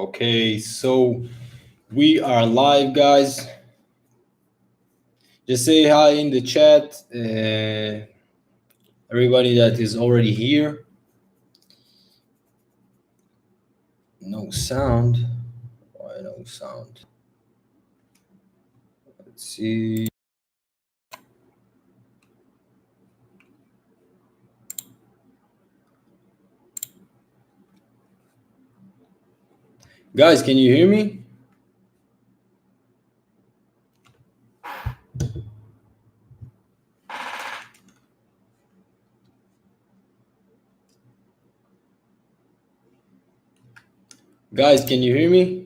Okay, so we are live, guys. Just say hi in the chat. Everybody that is already here. No sound. Why no sound? Let's see. Guys, can you hear me? Guys, can you hear me?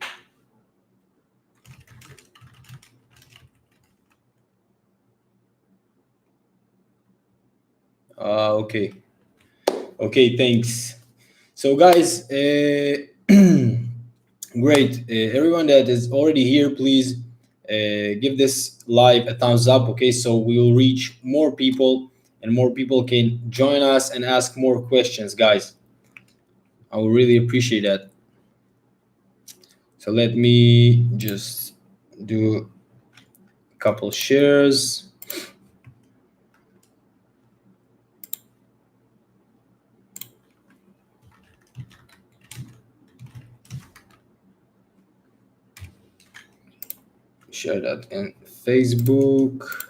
Okay. Okay, thanks. So, guys, great. Everyone that is already here, please give this live a thumbs up. Okay, so we will reach more people and more people can join us and ask more questions, guys. I would really appreciate that. So let me just do a couple shares. Share that in Facebook.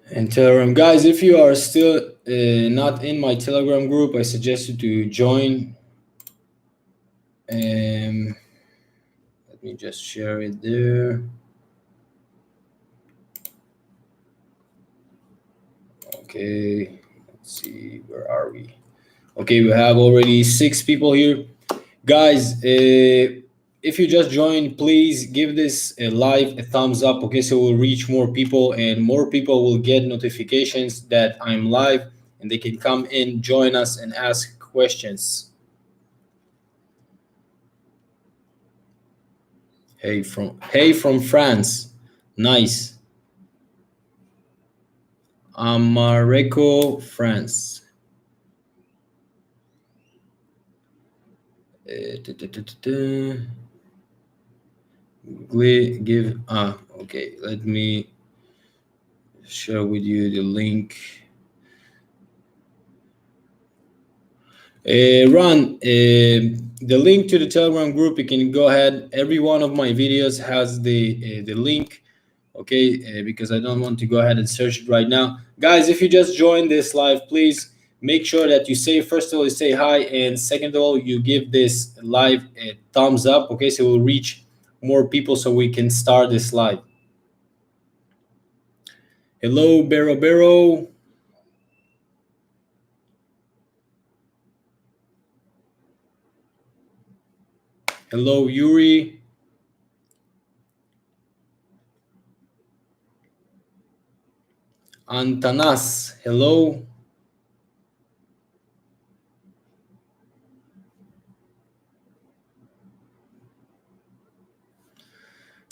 And Telegram, guys, if you are still not in my Telegram group, I suggest you to join. Let me just share it there. Okay, let's see, where are we? Okay, we have already 6 people here. Guys, if you just joined, please give this live a thumbs up, okay, so we'll reach more people and more people will get notifications that I'm live and they can come in, join us and ask questions. Hey from France. Nice. Mareko, France. Give okay, let me share with you the link. Ron, the link to the Telegram group, you can go ahead. Every one of my videos has the link, okay, because I don't want to go ahead and search it right now. Guys, if you just joined this live, please make sure that you say, first of all, you say hi, and second of all, you give this live a thumbs up, okay, so we'll reach more people so we can start this live. Hello, Bero. Hello, Yuri. Antanas, hello.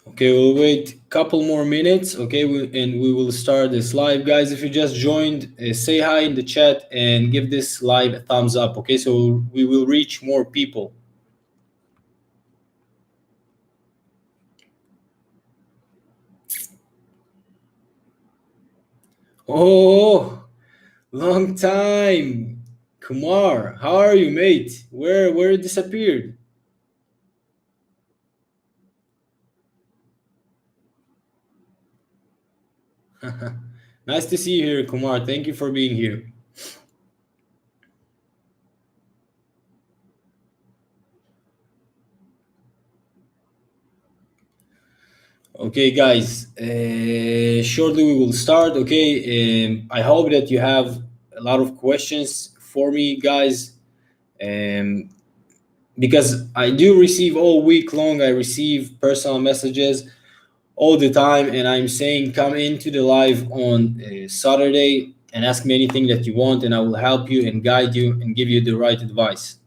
Okay, we'll wait a couple more minutes, okay, and we will start this live. Guys, if you just joined, say hi in the chat and give this live a thumbs up, okay, so we will reach more people. Oh, long time. Kumar, how are you, mate? Where it disappeared? Nice to see you here, Kumar. Thank you for being here. Okay, guys, shortly we will start. Okay, I hope that you have a lot of questions for me, guys, because I do receive all week long. I receive personal messages all the time, and I'm saying come into the live on Saturday and ask me anything that you want, and I will help you and guide you and give you the right advice.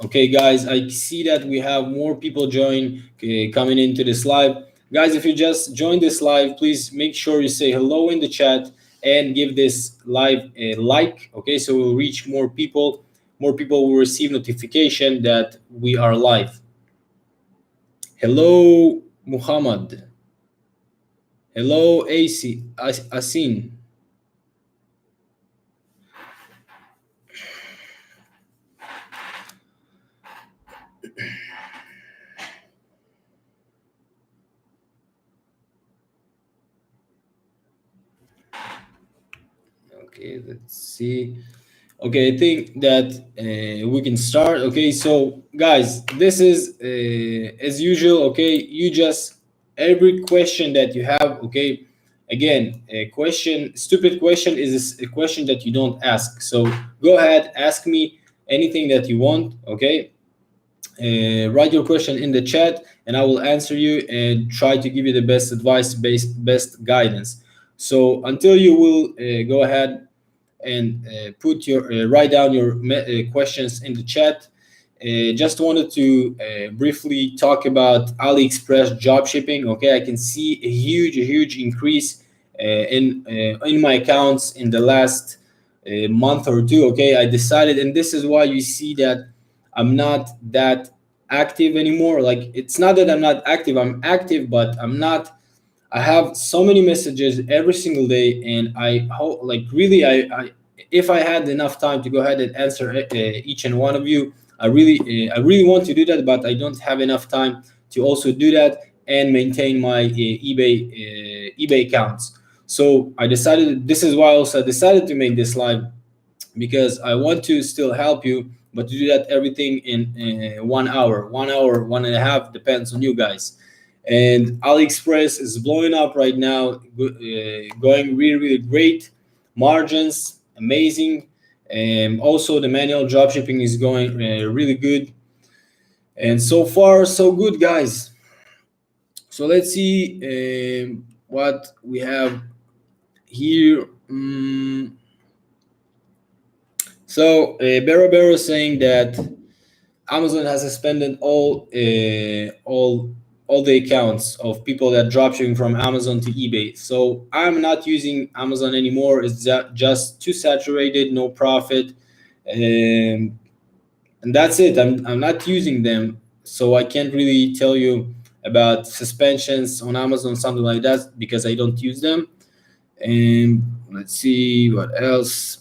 Okay, guys, I see that we have more people coming into this live. Guys, if you just joined this live, please make sure you say hello in the chat and give this live a like. Okay, so we'll reach more people. More people will receive notification that we are live. Hello, Muhammad. Hello, AC Asin. Okay, let's see. Okay, I think that we can start. Okay, so guys, this is as usual. Okay, you just every question that you have. Okay, again, a question, stupid question is a question that you don't ask. So go ahead, ask me anything that you want. Okay, write your question in the chat, and I will answer you and try to give you the best advice, best guidance. So until you will go ahead and put your write down your questions in the chat. Just wanted to briefly talk about AliExpress job shipping. Okay, I can see a huge increase in my accounts in the last month or two. Okay, I decided, and this is why you see that I'm not that active anymore. Like, it's not that I'm not active, I'm active, but I'm not. I have so many messages every single day, and I hope, like, really, I if I had enough time to go ahead and answer each and one of you, I really want to do that, but I don't have enough time to also do that and maintain my eBay accounts. So I decided, this is why also I decided to make this live, because I want to still help you, but to do that everything in 1 hour, 1 hour, 1.5, depends on you guys. And AliExpress is blowing up right now, going really, really great. Margins, amazing. And also the manual dropshipping is going really good. And so far, so good, guys. So let's see what we have here. So Bero saying that Amazon has suspended all the accounts of people that dropshipping from Amazon to eBay. So I'm not using Amazon anymore. It's just too saturated, no profit, and that's it. I'm not using them, so I can't really tell you about suspensions on Amazon, something like that, because I don't use them. And let's see what else.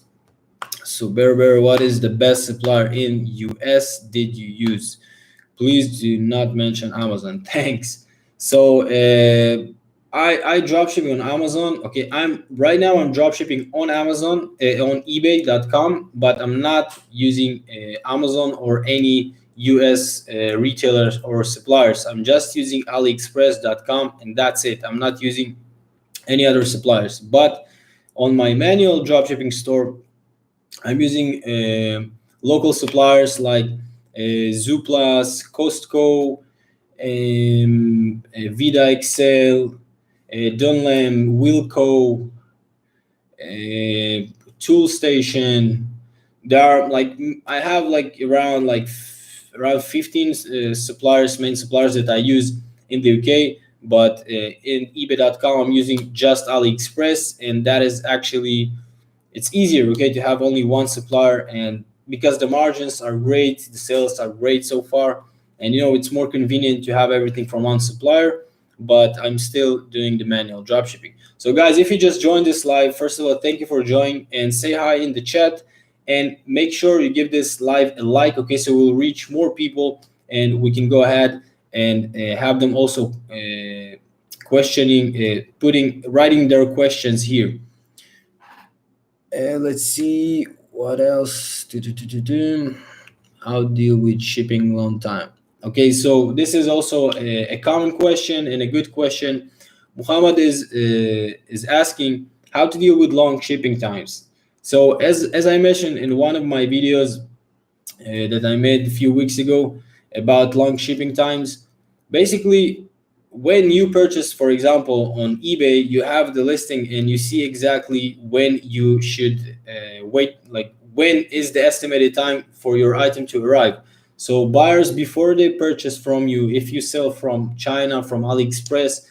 So Berber, what is the best supplier in US did you use? Please do not mention Amazon. Thanks. So I drop shipping on Amazon. Okay, I'm drop shipping on Amazon on eBay.com, but I'm not using Amazon or any US retailers or suppliers. I'm just using Aliexpress.com, and that's it. I'm not using any other suppliers. But on my manual dropshipping store, I'm using local suppliers like Zooplus, Costco, Vida Excel, Dunlem, Wilco, Toolstation. There are like, I have like around 15 suppliers, main suppliers that I use in the UK. But in eBay.com, I'm using just AliExpress, and that is actually, it's easier, okay, to have only one supplier, and because the margins are great, the sales are great so far, and it's more convenient to have everything from one supplier. But I'm still doing the manual dropshipping. So guys, if you just joined this live, first of all, thank you for joining, and say hi in the chat, and make sure you give this live a like. Okay, so we'll reach more people, and we can go ahead and have them also questioning, writing their questions here. Let's see what else. How deal with shipping long time? Okay, so this is also a common question and a good question. Muhammad is asking how to deal with long shipping times. So as I mentioned in one of my videos that I made a few weeks ago about long shipping times. Basically, when you purchase, for example, on eBay, you have the listing and you see exactly when you should wait, like when is the estimated time for your item to arrive. So buyers, before they purchase from you, if you sell from China, from AliExpress,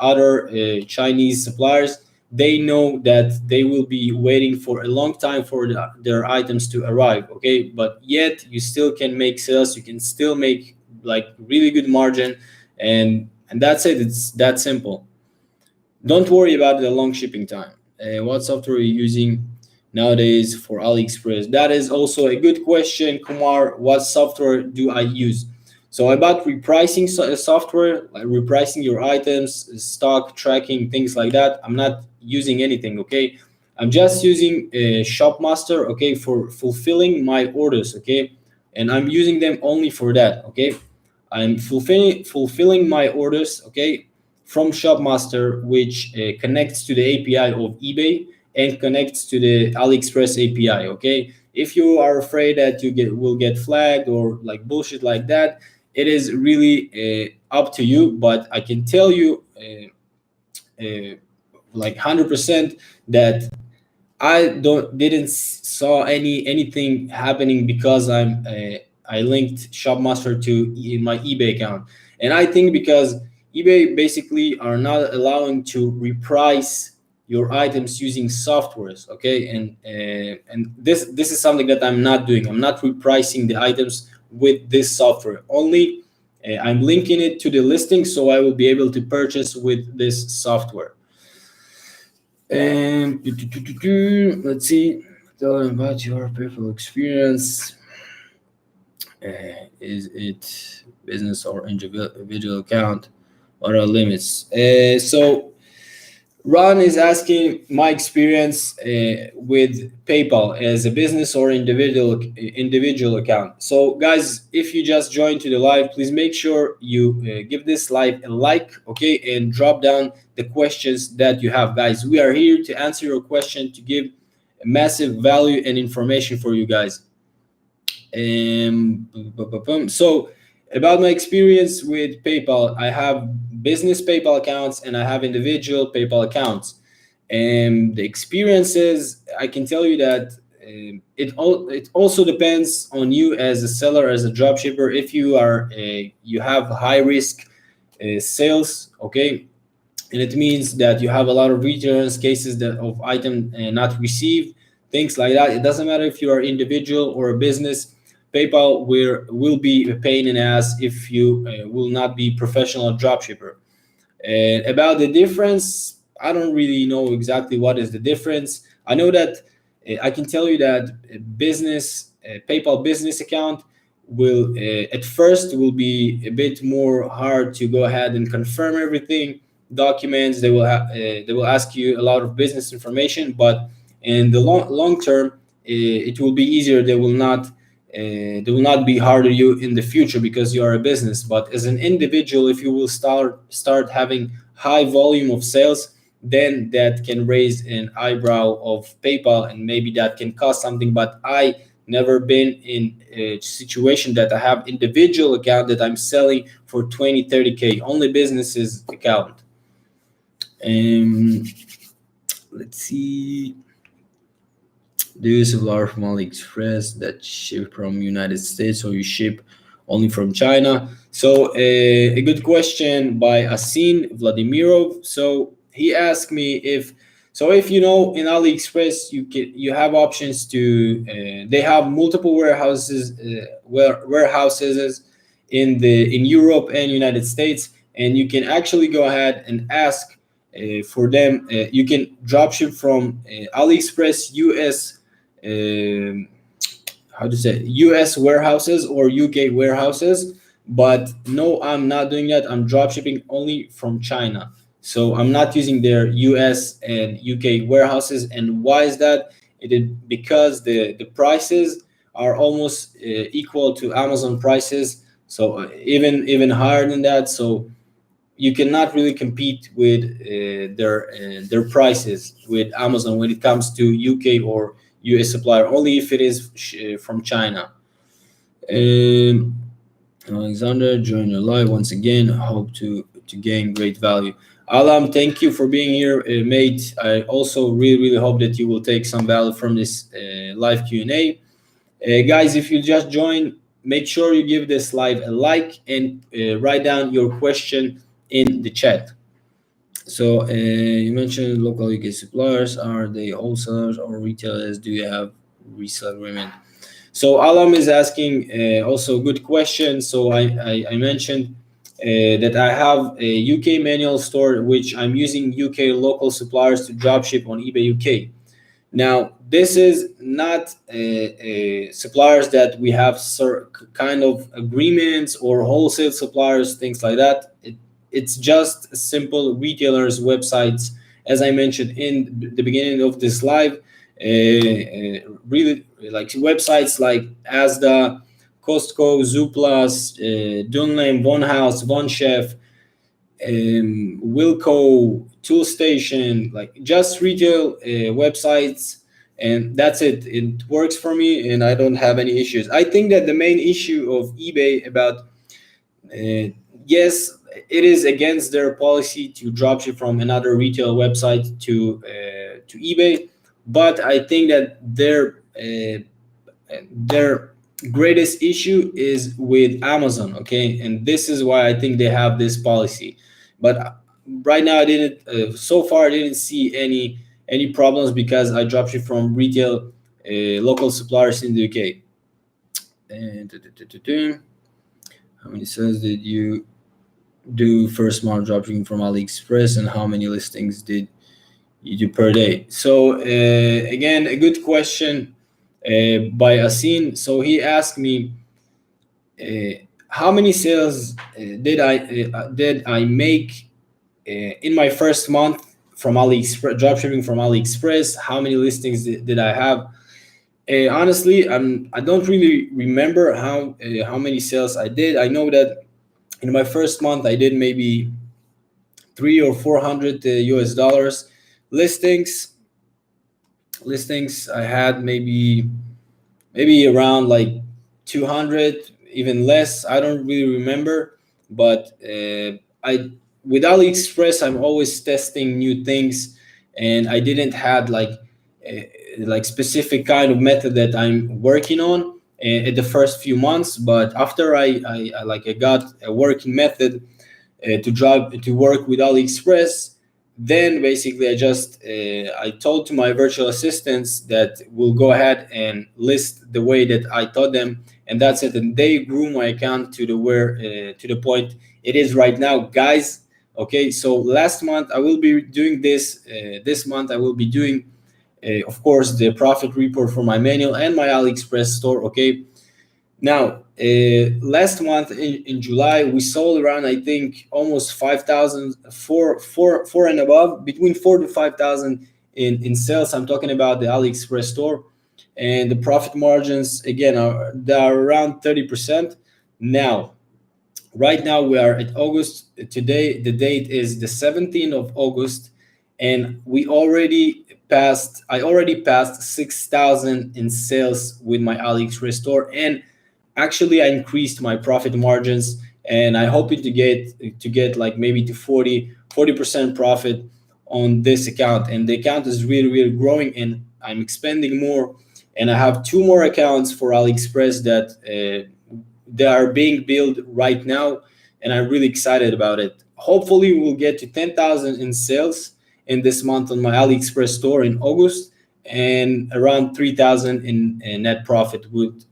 other Chinese suppliers, they know that they will be waiting for a long time for their items to arrive. Okay, but yet you still can make sales. You can still make like really good margin, and that's it. It's that simple. Don't worry about the long shipping time. What software are you using nowadays for AliExpress? That is also a good question, Kumar. What software do I use? So about repricing software, like repricing your items, stock tracking, things like that. I'm not using anything. Okay, I'm just using Shopmaster. Okay, for fulfilling my orders. Okay, and I'm using them only for that. Okay, I'm fulfilling my orders. Okay, from Shopmaster, which connects to the API of eBay and connects to the AliExpress API. Okay, if you are afraid that you will get flagged or like bullshit like that, it is really up to you. But I can tell you, like 100%, that I didn't saw anything happening because I linked Shopmaster to my eBay account, and I think because eBay basically are not allowing to reprice your items using softwares. Okay, and this is something that I'm not doing. I'm not repricing the items with this software. Only I'm linking it to the listing, so I will be able to purchase with this software. And let's see. Tell them about your PayPal experience. Is it business or individual account? What are limits? So Ron is asking my experience with PayPal as a business or individual account. So, guys, if you just joined to the live, please make sure you give this live a like, okay, and drop down the questions that you have, guys. We are here to answer your question, to give massive value and information for you guys. So, about my experience with PayPal, I have business PayPal accounts and I have individual PayPal accounts. And the experiences, I can tell you that it also depends on you as a seller, as a dropshipper. If you have high risk sales, okay, and it means that you have a lot of returns, cases that of item not received, things like that. It doesn't matter if you are individual or a business. PayPal will be a pain in the ass if you will not be professional dropshipper. And about the difference, I don't really know exactly what is the difference. I know that I can tell you that PayPal business account will at first will be a bit more hard to go ahead and confirm everything, documents. They will ask you a lot of business information, but in the long term, it will be easier. They will not be hard on you in the future because you are a business. But as an individual, if you will start having high volume of sales, then that can raise an eyebrow of PayPal, and maybe that can cost something. But I never been in a situation that I have individual account that I'm selling for 20-30K, only businesses account. Let's see. Do you use a lot from AliExpress that ship from United States, or you ship only from China? So a good question by Asin Vladimirov. So he asked me if you know, in AliExpress you have options to they have multiple warehouses in Europe and United States, and you can actually go ahead and ask for them. You can drop ship from AliExpress US, um, how to say, US warehouses or UK warehouses. But no, I'm not doing that. I'm drop shipping only from China. So I'm not using their US and UK warehouses. And why is that? It is because the prices are almost equal to Amazon prices. So even higher than that. So you cannot really compete with their prices with Amazon when it comes to UK or US supplier, only if it is from China. Um, Alexander, join your live once again. Hope to gain great value. Alam, thank you for being here, mate. I also really hope that you will take some value from this live Q&A. Guys, if you just joined, make sure you give this live a like and write down your question in the chat. So you mentioned local UK suppliers. Are they wholesalers or retailers? Do you have resale agreement? So Alam is asking also a good question. So I mentioned that I have a UK manual store, which I'm using UK local suppliers to dropship on eBay UK. Now, this is not suppliers that we have kind of agreements or wholesale suppliers, things like that. It's just simple retailers' websites, as I mentioned in the beginning of this live. Really, like websites like Asda, Costco, Zooplus, Dunlane, Von House, Von Chef, Wilco, Toolstation, like just retail websites, and that's it. It works for me, and I don't have any issues. I think that the main issue of eBay about yes, it is against their policy to dropship from another retail website to eBay, but I think that their greatest issue is with Amazon, okay? And this is why I think they have this policy. But right now, I didn't. So far, I didn't see any problems because I dropship from retail local suppliers in the UK. And how many sales did you do first month dropshipping from Aliexpress, and how many listings did you do per day? So again, a good question by Asin. So he asked me, how many sales did I make in my first month from AliExpress, dropshipping from AliExpress? How many listings did I have? Honestly, I don't really remember how many sales I did. I know that in my first month I did maybe 300 or 400 US dollars listings. I had maybe around like 200, even less. I don't really remember, but I with AliExpress, I'm always testing new things, and I didn't had like specific kind of method that I'm working on at the first few months. But after I got a working method to work with AliExpress, then basically I told to my virtual assistants that we'll go ahead and list the way that I taught them, and that's it. And they grew my account to the point it is right now, guys. Okay, so last month I will be doing this. This month I will be doing, of course, the profit report for my manual and my AliExpress store. Okay, now, last month in July, we sold around, I think, almost 5,000, four and above, between 4 to 5,000 in sales. I'm talking about the AliExpress store, and the profit margins again they are around 30%. Now, right now we are at August. Today, the date is the 17th of August, and I already passed 6,000 in sales with my AliExpress store, and actually I increased my profit margins, and I hope to get like maybe to 40% profit on this account. And the account is really growing, and I'm expanding more, and I have two more accounts for AliExpress that they are being built right now, and I'm really excited about it. Hopefully we'll get to 10,000 in sales in this month on my AliExpress store in August, and around 3,000 in net profit,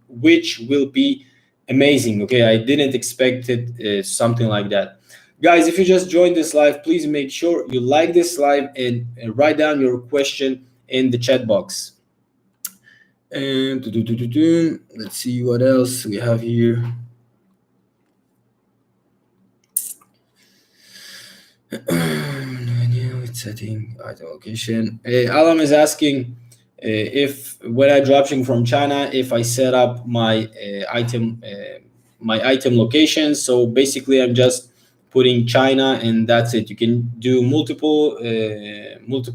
which will be amazing. Okay, I didn't expect it something like that. Guys, if you just joined this live, please make sure you like this live and write down your question in the chat box. And let's see what else we have here. Setting item location. Alam is asking if when I dropshipping from China, if I set up my item location. So basically, I'm just putting China, and that's it. You can do multiple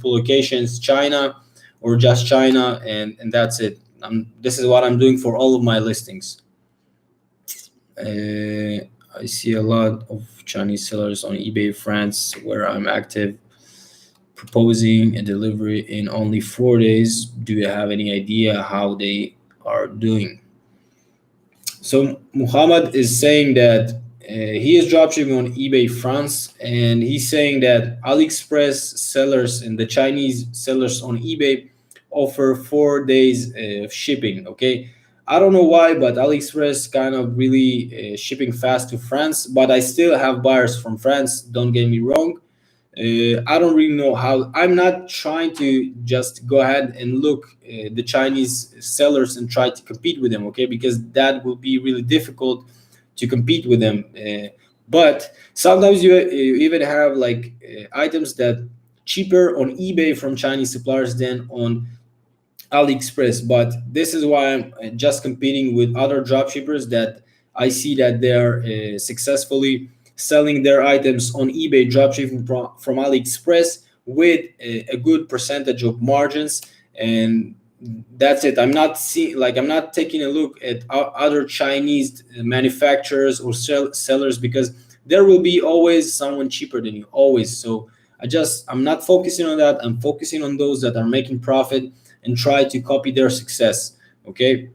locations, China or just China, and that's it. This is what I'm doing for all of my listings. I see a lot of Chinese sellers on eBay France where I'm active, proposing a delivery in only 4 days. Do you have any idea how they are doing? So Muhammad is saying that he is dropshipping on eBay France, and he's saying that AliExpress sellers and the Chinese sellers on eBay offer 4 days of shipping. Okay, I don't know why, but AliExpress kind of really shipping fast to France, but I still have buyers from France. Don't get me wrong. I don't really know how. I'm not trying to just go ahead and look the Chinese sellers and try to compete with them, okay? Because that will be really difficult to compete with them. But sometimes you even have like items that cheaper on eBay from Chinese suppliers than on AliExpress. But this is why I'm just competing with other dropshippers that I see that they're successfully selling their items on eBay dropshipping from AliExpress with a good percentage of margins. And that's it. I'm not seeing like I'm not taking a look at other Chinese manufacturers or sellers, because there will be always someone cheaper than you, always. So I'm not focusing on that. I'm focusing on those that are making profit and try to copy their success. Okay.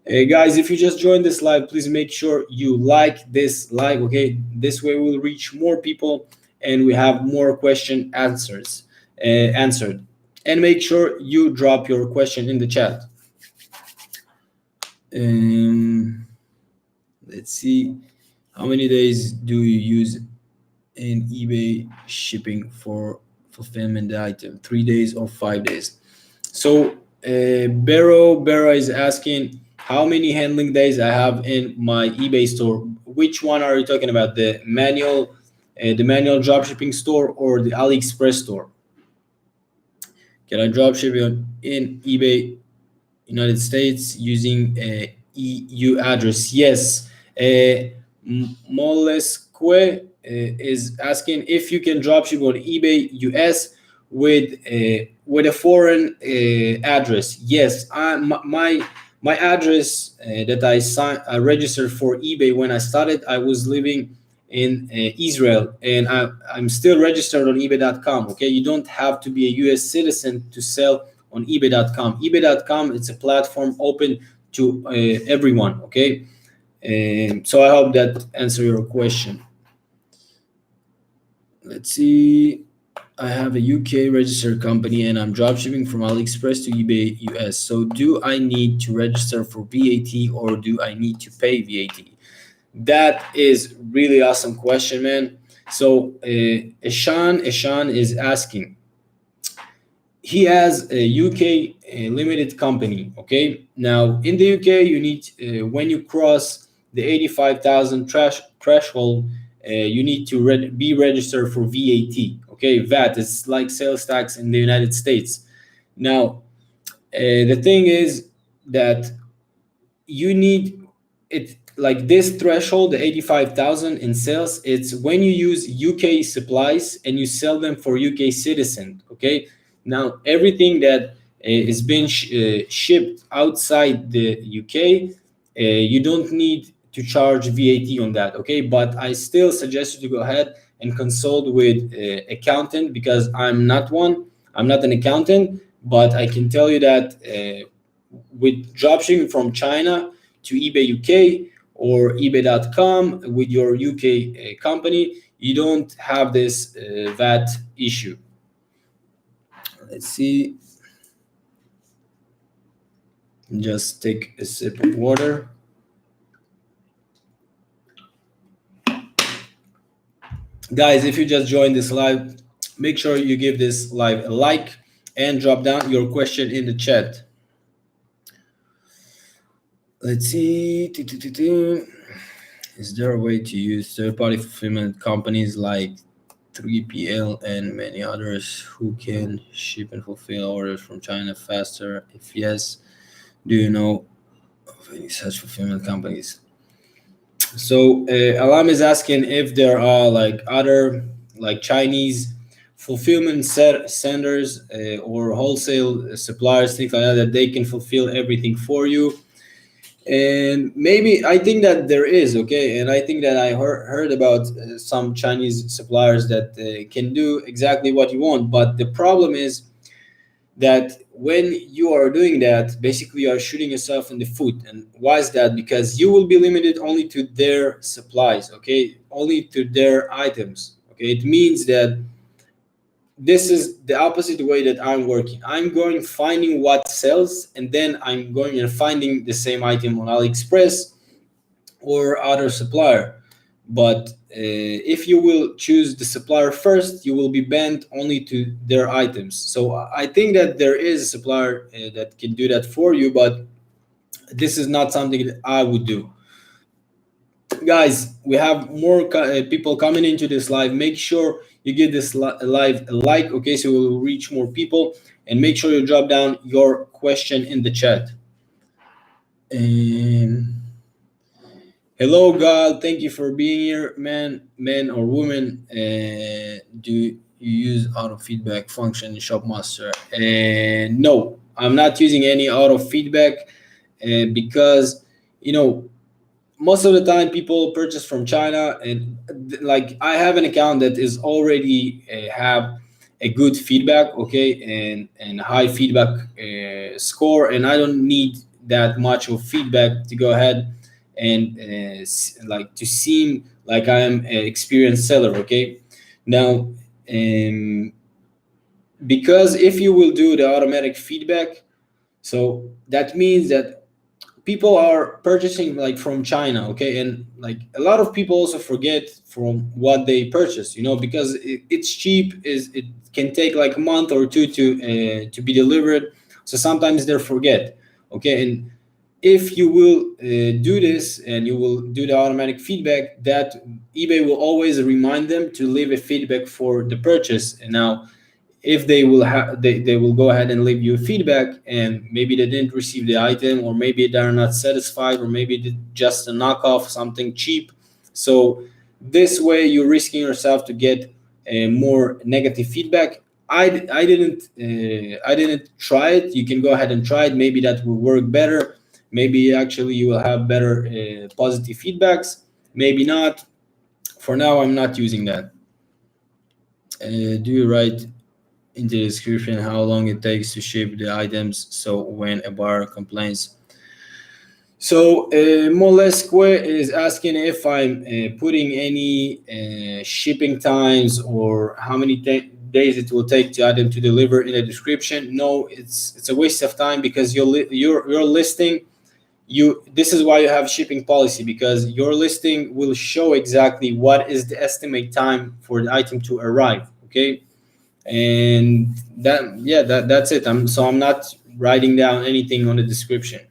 Hey guys, if you just joined this live, please make sure you like this live. Okay, this way we'll reach more people and we have more question answered. And make sure you drop your question in the chat. Um, let's see, how many days do you use in eBay shipping for fulfillment the item? 3 days or 5 days? So Barrow is asking how many handling days I have in my eBay store. Which one are you talking about? The manual dropshipping store or the AliExpress store? Can I dropship in eBay United States using a EU address? Yes. Molesque is asking if you can dropship on eBay US with a foreign address. Yes, my address that I registered for eBay when I started. I was living in Israel, and I'm still registered on eBay.com. Okay, you don't have to be a U.S. citizen to sell on eBay.com. eBay.com, it's a platform open to everyone. Okay, so I hope that answer your question. Let's see. I have a UK registered company and I'm dropshipping from AliExpress to eBay US. So do I need to register for VAT or do I need to pay VAT? That is really awesome question, man. So Eshan is asking. He has a UK limited company. Okay. Now in the UK, you need when you cross the 85,000 threshold, you need to be registered for VAT. Okay, VAT is like sales tax in the United States. Now, the thing is that you need it like this threshold, the 85,000 in sales. It's when you use UK supplies and you sell them for UK citizen. Okay, now everything that is being shipped outside the UK, you don't need to charge VAT on that. Okay, but I still suggest you to go ahead and consult with accountant, because I'm not one. I'm not an accountant, but I can tell you that with dropshipping from China to eBay UK or eBay.com with your UK company, you don't have this VAT issue. Let's see. Just take a sip of water. Guys, if you just joined this live, make sure you give this live a like and drop down your question in the chat. Let's see. Is there a way to use third-party fulfillment companies like 3PL and many others who can ship and fulfill orders from China faster? If yes, do you know of any such fulfillment companies? So Alam is asking if there are like other like Chinese fulfillment centers or wholesale suppliers, things like that they can fulfill everything for you. And maybe I think that there is. Okay, and I think that I heard about some Chinese suppliers that can do exactly what you want. But the problem is that when you are doing that, basically you are shooting yourself in the foot. And why is that? Because you will be limited only to their supplies, okay, only to their items. Okay, it means that this is the opposite way that I'm working. I'm going finding what sells, and then I'm going and finding the same item on AliExpress or other supplier. But if you will choose the supplier first, you will be banned only to their items. So I think that there is a supplier that can do that for you, but this is not something that I would do. Guys, we have more people coming into this live. Make sure you give this live a like, okay, so we'll reach more people. And make sure you drop down your question in the chat. And hello, God. Thank you for being here, man or woman. Do you use auto feedback function in Shopmaster? No, I'm not using any auto feedback because you know most of the time people purchase from China, and like I have an account that is already have a good feedback, okay, and high feedback score, and I don't need that much of feedback to go ahead and like to seem like I am an experienced seller, okay. Now, um, because if you will do the automatic feedback, so that means that people are purchasing like from China, okay, and like a lot of people also forget from what they purchase, because it's cheap. Is it can take like a month or two to be delivered, so sometimes they forget, okay. And if you will do this and you will do the automatic feedback, that eBay will always remind them to leave a feedback for the purchase. And now if they will have they will go ahead and leave you feedback, and maybe they didn't receive the item, or maybe they're not satisfied, or maybe it's just a knockoff, something cheap. So this way you're risking yourself to get more negative feedback. I didn't try it. You can go ahead and try it. Maybe that will work better. Maybe actually you will have better positive feedbacks, maybe not. For now, I'm not using that. Do you write in the description how long it takes to ship the items, so when a buyer complains? So Molesque is asking if I'm putting any shipping times or how many days it will take the item to deliver in the description. No, it's a waste of time, because your listing, this is why you have shipping policy, because your listing will show exactly what is the estimate time for the item to arrive, okay. And that's it. I'm not writing down anything on the description.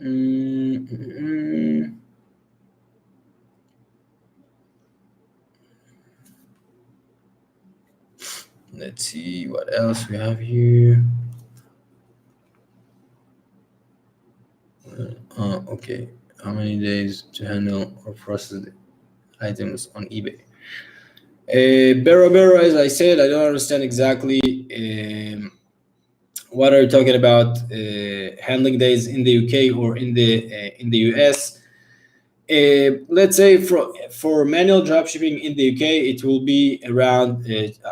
Mm. Let's see what else we have here. Okay, how many days to handle or process the items on eBay? Bero, as I said, I don't understand exactly what are you talking about. Handling days in the UK or in the US. Let's say for manual dropshipping in the UK, it will be around.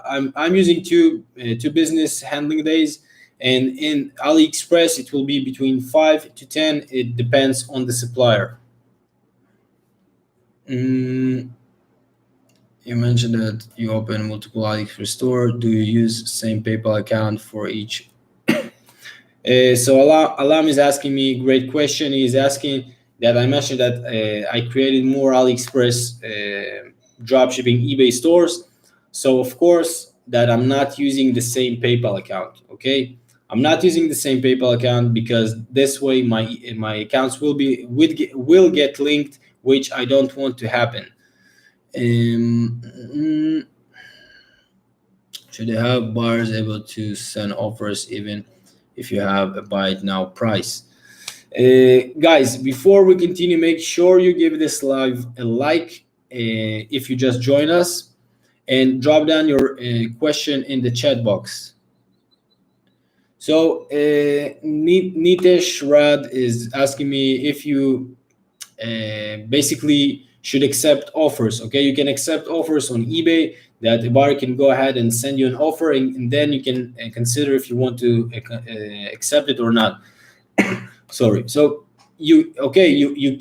I'm using two business handling days, and in AliExpress it will be between 5 to 10. It depends on the supplier. Mm, you mentioned that you open multiple AliExpress store. Do you use same PayPal account for each? So Alam is asking me great question. He's asking that I mentioned that I created more AliExpress dropshipping eBay stores. So of course that I'm not using the same PayPal account. Okay, I'm not using the same PayPal account because this way my accounts will get linked, which I don't want to happen. Um, should they have buyers able to send offers even if you have a buy it now price? Guys, before we continue, make sure you give this live a like if you just join us, and drop down your question in the chat box. So Nitesh Rad is asking me if you basically should accept offers. Okay, you can accept offers on eBay. that the buyer can go ahead and send you an offer, and then you can consider if you want to accept it or not. Sorry. So you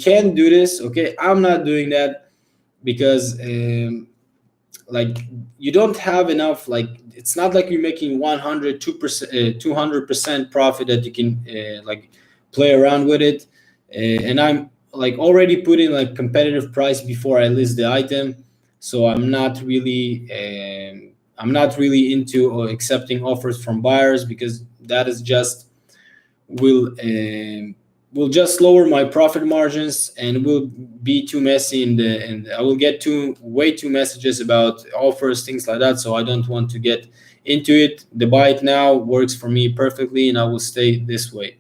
can do this. Okay, I'm not doing that because like you don't have enough, like it's not like you're making 102% 200% profit that you can like play around with it. And I'm like already putting like competitive price before I list the item, so I'm not really into accepting offers from buyers, because that is just will will just lower my profit margins and will be too messy, and I will get too way too messages about offers, things like that. So I don't want to get into it. The buy it now works for me perfectly, and I will stay this way.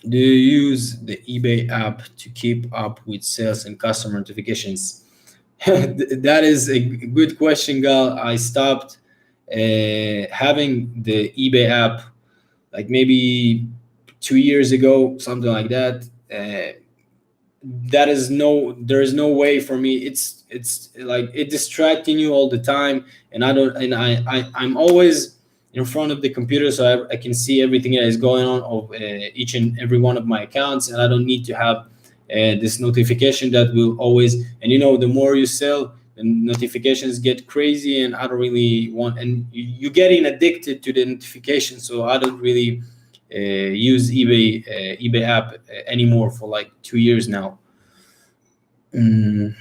Do you use the eBay app to keep up with sales and customer notifications? That is a good question, Gal. I stopped having the eBay app like maybe 2 years ago, something like that. That is no, there is no way for me. It's like it distracting you all the time, and I don't, and I'm always in front of the computer, so I can see everything that is going on of each and every one of my accounts, and I don't need to have this notification that will always, and the more you sell, the notifications get crazy, and I don't really want, and you're getting addicted to the notification, so I don't really use eBay app anymore for like 2 years now. I'm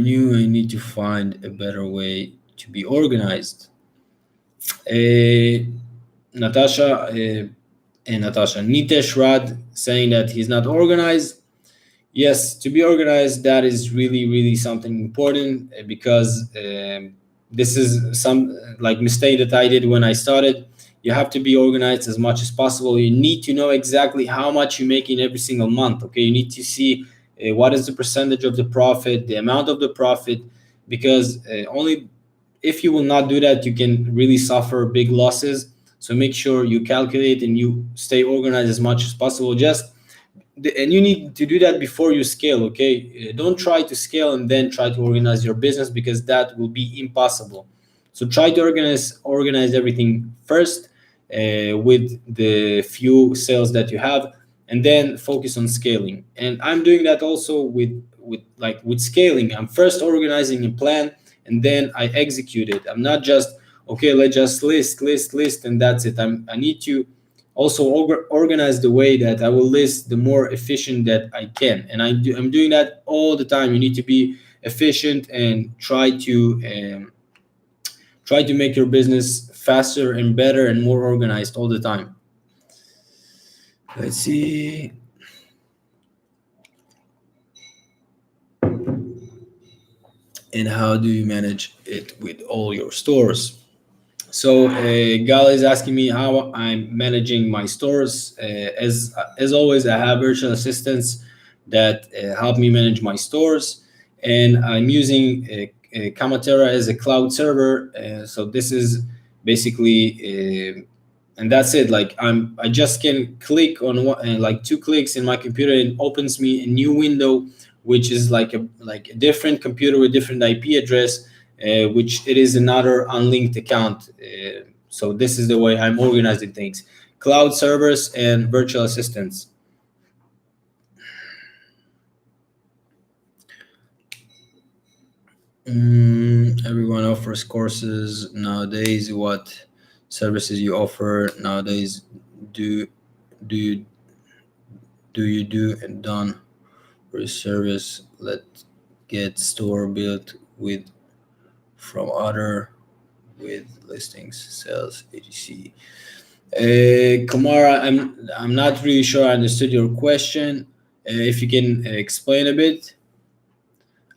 new. I need to find a better way to be organized. Uh, Natasha Nitesh Rad saying that he's not organized. Yes, to be organized, that is really, really something important, because this is some like mistake that I did when I started. You have to be organized as much as possible. You need to know exactly how much you make in every single month. Okay, you need to see what is the percentage of the profit, the amount of the profit, because only if you will not do that, you can really suffer big losses. So make sure you calculate and you stay organized as much as possible. And you need to do that before you scale. Okay, don't try to scale and then try to organize your business, because that will be impossible. So try to organize everything first with the few sales that you have, and then focus on scaling. And I'm doing that also with scaling. I'm first organizing a plan, and then I execute it. I'm not just, okay, let's just list and that's it. I need to also organize the way that I will list the more efficient that I can, and I'm doing that all the time. You need to be efficient and try to make your business faster and better and more organized all the time. Let's see. And how do you manage it with all your stores? So Gal is asking me how I'm managing my stores. As always, I have virtual assistants that help me manage my stores, and I'm using Kamatera as a cloud server. So this is basically, and that's it. Like I just can click on like 2 clicks in my computer, and opens me a new window, which is like a different computer with different IP address, which it is another unlinked account. So this is the way I'm organizing things: cloud servers and virtual assistants. Everyone offers courses nowadays. What services you offer nowadays? Do you do and done for a service? Let get store built with from other with listings, sales, etc. Kamara, I'm not really sure I understood your question. If you can explain a bit.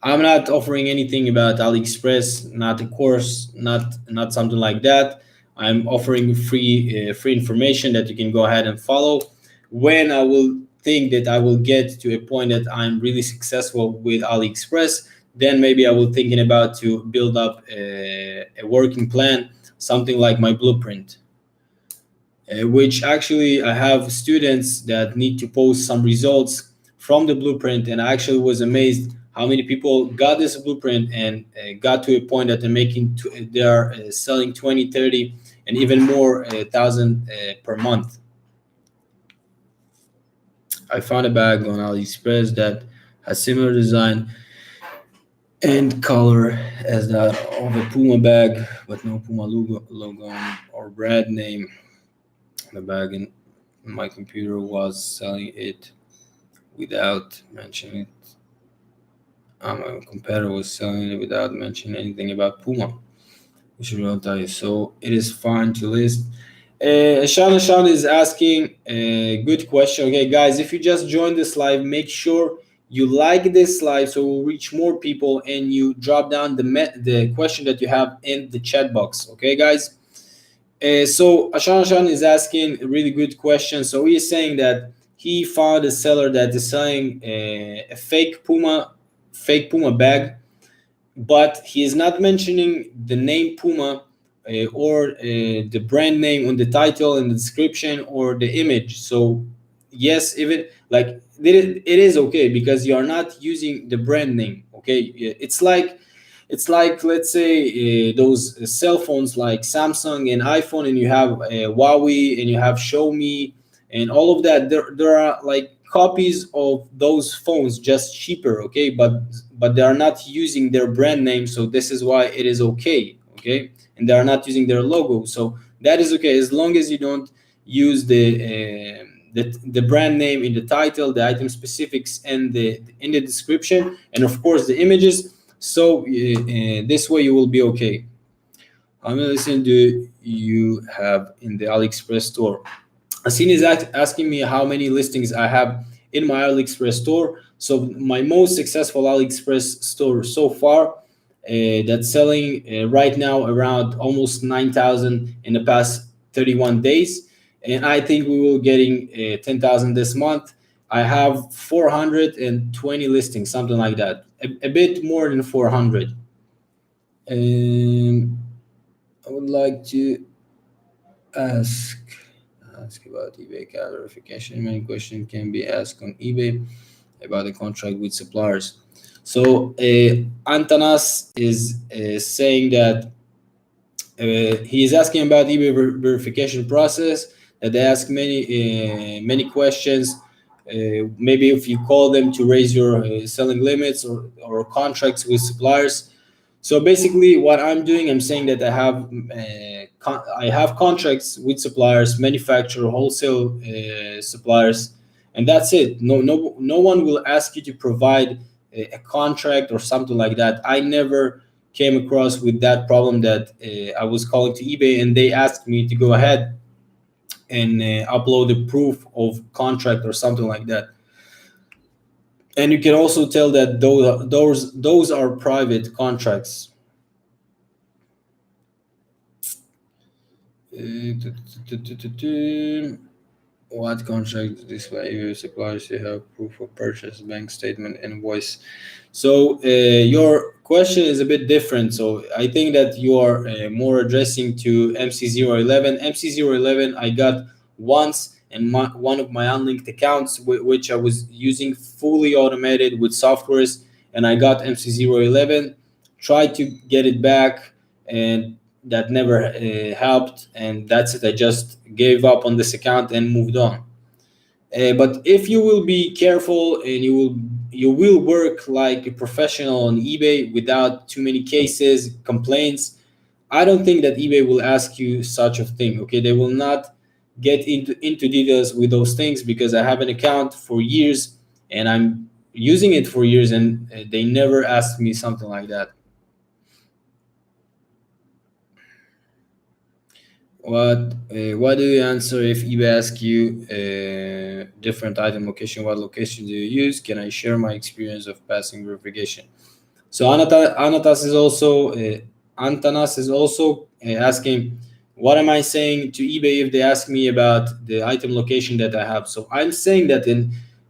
I'm not offering anything about Aliexpress, not a course, not something like that. I'm offering free information that you can go ahead and follow. When I will think that I will get to a point that I'm really successful with Aliexpress, then maybe I will thinking about to build up a working plan, something like my blueprint. Which actually I have students that need to post some results from the blueprint, and I actually was amazed how many people got this blueprint and got to a point that they are selling 20, 30, and even more thousand per month. I found a bag on Aliexpress that has similar design and color as that of a Puma bag, but no Puma logo or brand name on the bag. And my computer was selling it without mentioning it. My competitor was selling it without mentioning anything about Puma, which will tell you. So it is fine to list. Shan is asking a good question. Okay, guys, if you just joined this live, make sure you like this live so we'll reach more people, and you drop down the question that you have in the chat box. Okay, guys. So Ashan is asking a really good question. So he is saying that he found a seller that is selling a fake Puma bag, but he is not mentioning the name Puma or the brand name on the title and the description or the image. So yes, even like it is okay because you are not using the brand name. Okay, it's like let's say those cell phones like Samsung and iPhone, and you have Huawei and you have Xiaomi and all of that. There are like copies of those phones, just cheaper. Okay, but they are not using their brand name, so this is why it is okay. Okay, and they are not using their logo, so that is okay as long as you don't use the brand name in the title, the item specifics, and the in the description, and of course the images. So this way you will be okay. How many listings do you have in the AliExpress store? Asin is asking me how many listings I have in my AliExpress store. So my most successful AliExpress store so far, that's selling right now around almost 9,000 in the past 31 days, and I think we will getting 10,000 this month. I have 420 listings, something like that, a bit more than 400. I would like to ask about eBay account verification. Many questions can be asked on eBay about the contract with suppliers. So Antanas is saying that he is asking about eBay verification process. That they ask many questions. Maybe if you call them to raise your selling limits or contracts with suppliers. So basically, what I'm doing, I'm saying that I have contracts with suppliers, manufacturer, wholesale suppliers, and that's it. No one will ask you to provide a contract or something like that. I never came across with that problem that I was calling to eBay and they asked me to go ahead and upload a proof of contract or something like that. And you can also tell that those are private contracts. What contract display your suppliers to have proof of purchase, bank statement, invoice? So your question is a bit different. So I think that you are more addressing to MC011. MC011 I got once in one of my unlinked accounts, which I was using fully automated with softwares, and I got MC011. Tried to get it back, and that never helped, and that's it. I just gave up on this account and moved on. But if you will be careful and you will work like a professional on eBay without too many cases, complaints, I don't think that eBay will ask you such a thing. Okay, they will not get into details with those things because I have an account for years and I'm using it for years, and they never asked me something like that. What do you answer if eBay asks you different item location? What location do you use? Can I share my experience of passing verification? So Antanas is also asking, what am I saying to eBay if they ask me about the item location that I have? So I'm saying that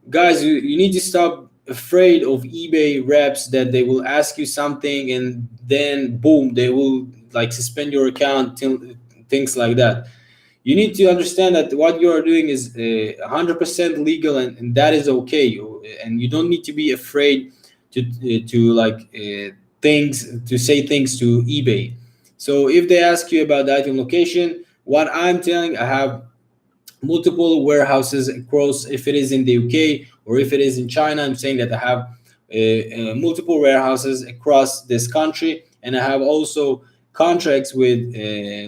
guys, you need to stop afraid of eBay reps that they will ask you something and then boom, they will like suspend your account till things like that. You need to understand that what you are doing is 100% legal, and that is okay. And you don't need to be afraid to like things, to say things to eBay. So if they ask you about the item location, what I'm telling, I have multiple warehouses across. If it is in the UK or if it is in China, I'm saying that I have multiple warehouses across this country, and I have also contracts with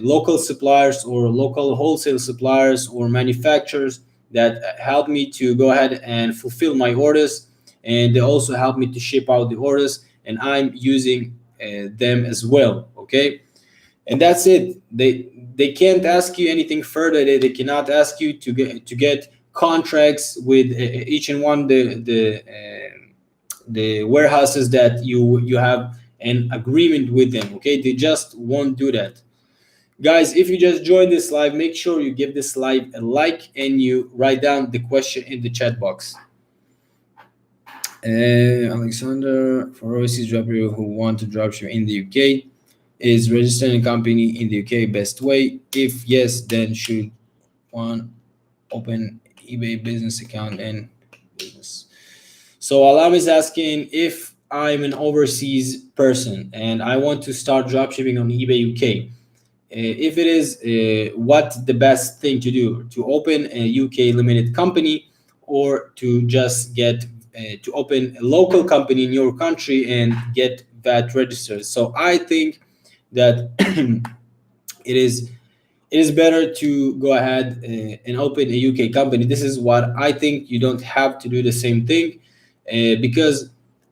local suppliers or local wholesale suppliers or manufacturers that help me to go ahead and fulfill my orders, and they also help me to ship out the orders, and I'm using them as well. Okay, and that's it. They can't ask you anything further. They cannot ask you to get contracts with each and one the warehouses that you have an agreement with them. Okay, they just won't do that. Guys, if you just joined this live, make sure you give this live a like and you write down the question in the chat box. Alexander, for overseas dropper who want to dropship in the UK, is registering a company in the UK best way? If yes, then should one open eBay business account and business? So Alam is asking if I'm an overseas person and I want to start dropshipping on eBay UK. If it is, what the best thing to do? To open a UK limited company, or to just get to open a local company in your country and get VAT registered? So I think that it is better to go ahead and open a UK company. This is what I think. You don't have to do the same thing, because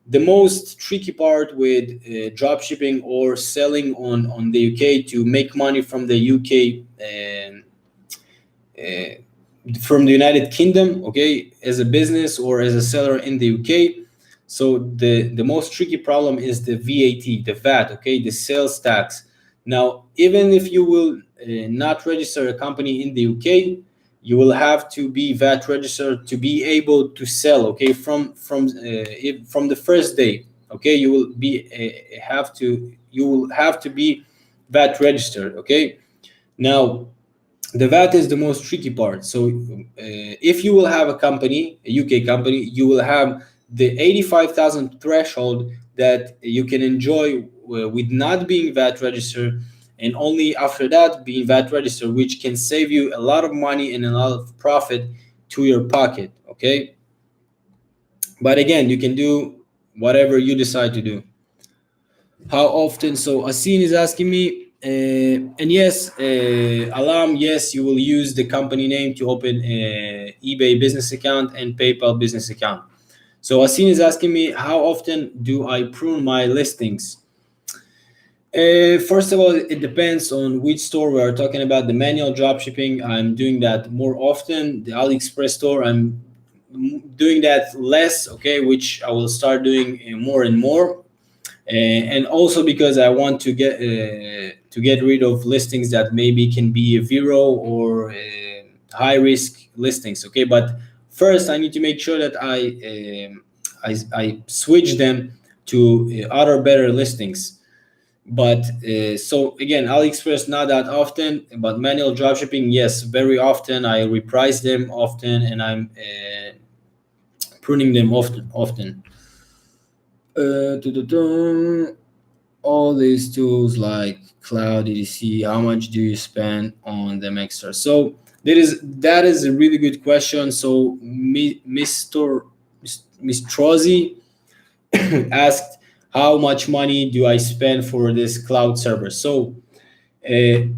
the most tricky part with drop shipping or selling on the UK, to make money from the UK, from the United Kingdom, okay, as a business or as a seller in the UK. So the most tricky problem is the VAT, okay, the sales tax. Now, even if you will not register a company in the UK, you will have to be VAT registered to be able to sell, okay, from the first day. Okay, you will have to be VAT registered. Okay, now the VAT is the most tricky part. So if you will have a company, a UK company, you will have the 85,000 threshold that you can enjoy with not being VAT registered, and only after that being VAT registered, which can save you a lot of money and a lot of profit to your pocket. Okay, but again, you can do whatever you decide to do. How often? So Asin is asking me, and yes, Alam, yes, you will use the company name to open eBay business account and PayPal business account. So Asin is asking me, how often do I prune my listings? First of all, it depends on which store we are talking about. The manual dropshipping, I'm doing that more often. The Aliexpress store, I'm doing that less, okay, which I will start doing more and more. And also because I want to get rid of listings that maybe can be a zero or high risk listings. Okay, but first I need to make sure that I switch them to other better listings. But so again, Aliexpress not that often, but manual dropshipping, yes, very often. I reprice them often, and I'm pruning them often. All these tools like Cloud EDC, how much do you spend on them extra? So that is a really good question. So Mr. Trozzi asked, how much money do I spend for this cloud server? So a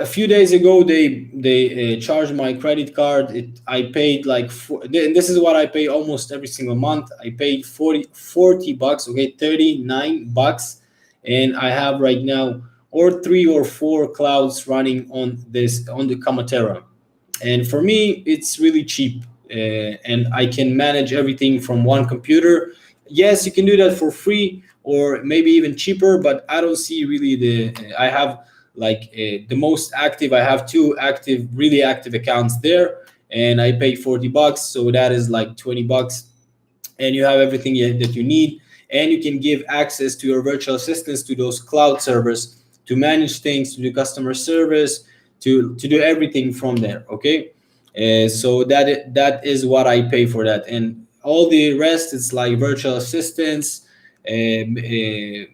few days ago, they charged my credit card. I paid like this is what I pay almost every single month. I paid 40 bucks, okay, 39 bucks, and I have right now or 3 or 4 clouds running on the Kamatera, and for me it's really cheap, and I can manage everything from one computer. Yes, you can do that for free or maybe even cheaper, but I don't see really I have like the most active. I have 2 active, really active accounts there, and I pay 40 bucks, so that is like 20 bucks, and you have everything that you need, and you can give access to your virtual assistants to those cloud servers to manage things, to do customer service, to do everything from there. Okay, so that is what I pay for that. And all the rest, it's like virtual assistants. um, uh,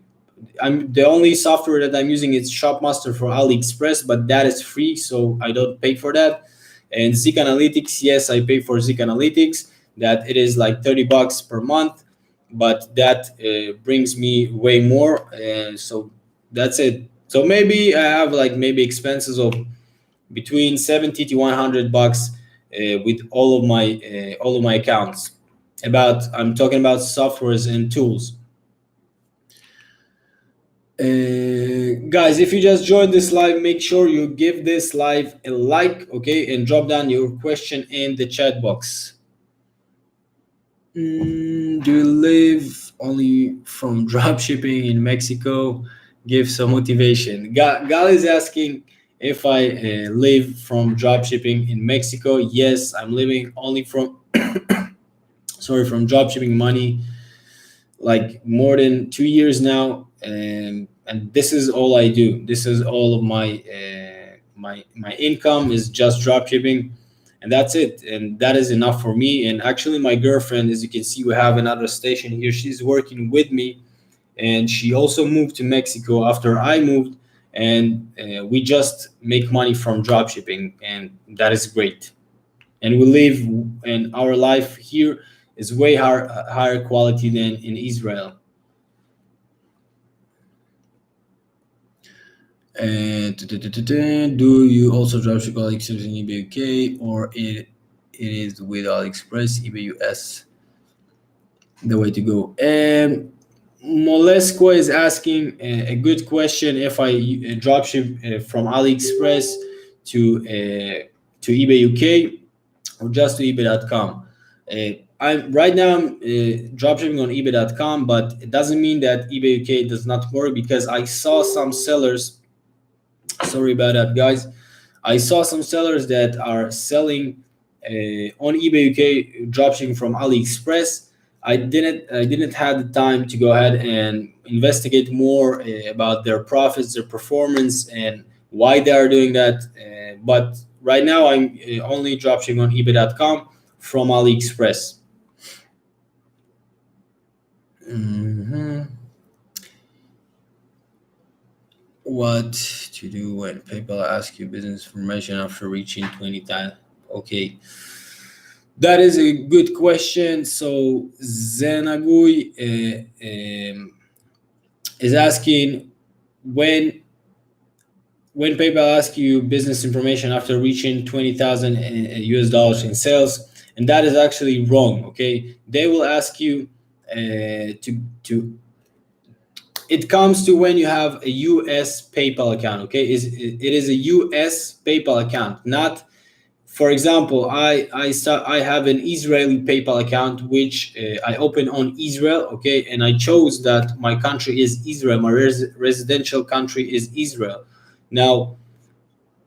I'm the only software that I'm using is Shopmaster for AliExpress, but that is free, so I don't pay for that. And Zik Analytics, yes, I pay for Zik Analytics. That it is like $30 per month, but that brings me way more. So that's it. So maybe I have like maybe expenses of between 70 to $100 with all of my accounts. About I'm talking about softwares and tools. Guys, if you just joined this live, make sure you give this live a like, okay, and drop down your question in the chat box. Do you live only from dropshipping in Mexico? Give some motivation. Gal is asking if I live from dropshipping in Mexico. Yes, I'm living only from from dropshipping money like more than 2 years now, and this is all I do. This is all of my my income is just drop shipping, and that's it. And that is enough for me. And actually, my girlfriend, as you can see, we have another station here. She's working with me, and she also moved to Mexico after I moved, and we just make money from drop shipping, and that is great. And we live, and our life here is way higher quality than in Israel. And do you also dropship AliExpress in eBay UK, or it is with AliExpress, eBay US the way to go? And Molesco is asking a good question. If I dropship from AliExpress to eBay UK or just to eBay.com. I'm right now I'm dropshipping on eBay.com, but it doesn't mean that eBay UK does not work, because I saw some sellers. Sorry about that, guys. I saw some sellers that are selling on eBay UK dropshipping from AliExpress. I didn't have the time to go ahead and investigate more about their profits, their performance, and why they are doing that. But right now, I'm only dropshipping on eBay.com from AliExpress. Mhm. What to do when PayPal asks you business information after reaching 20,000? Okay, that is a good question. So Zenagui is asking when PayPal asks you business information after reaching 20,000 US dollars in sales, and that is actually wrong. Okay, they will ask you to it comes to when you have a US PayPal account. Okay, it is a US PayPal account, not, for example, I have an Israeli PayPal account which I open on Israel. Okay, and I chose that my country is Israel. My residential country is Israel. Now,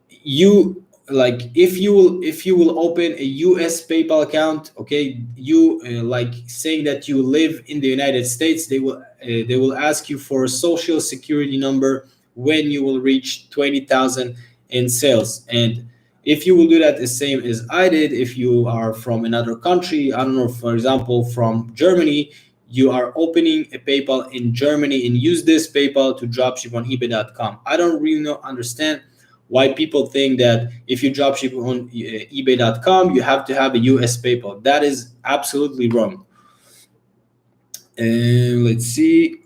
you like if you will open a US PayPal account, okay, you like saying that you live in the United States, they will ask you for a social security number when you will reach 20,000 in sales. And if you will do that the same as I did, if you are from another country, I don't know, for example, from Germany, you are opening a PayPal in Germany and use this PayPal to dropship on eBay.com. I don't really understand why people think that if you dropship on eBay.com, you have to have a US PayPal. That is absolutely wrong. And let's see.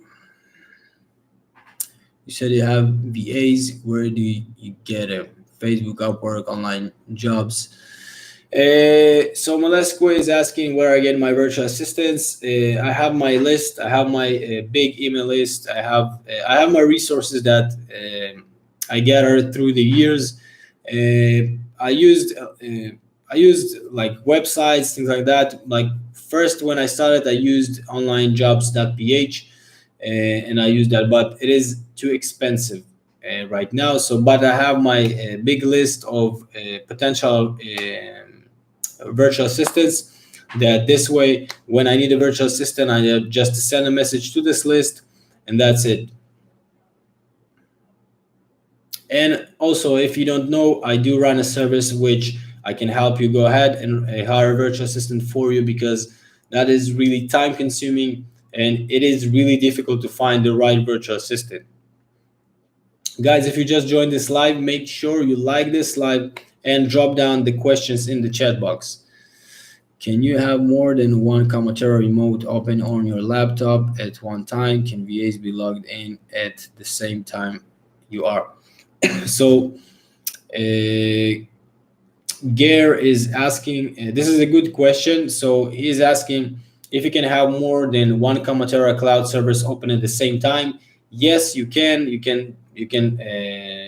You said you have VAs. Where do you get them? Facebook, Upwork, online jobs. So Molesco is asking where I get my virtual assistants. I have my list. I have my big email list. I have my resources that I gathered through the years. I used like websites, things like that. Like first when I started, I used onlinejobs.ph, and I used that, but it is too expensive right now. So, but I have my big list of potential virtual assistants. That this way, when I need a virtual assistant, I just send a message to this list, and that's it. And also, if you don't know, I do run a service which I can help you go ahead and hire a virtual assistant for you, because that is really time consuming, and it is really difficult to find the right virtual assistant. Guys, if you just joined this live, make sure you like this live and drop down the questions in the chat box. Can you have more than one Kamatera remote open on your laptop at one time? Can VAs be logged in at the same time you are? So, Gare is asking, this is a good question. So he's asking if you can have more than one Kamatera cloud servers open at the same time. Yes, you can. You can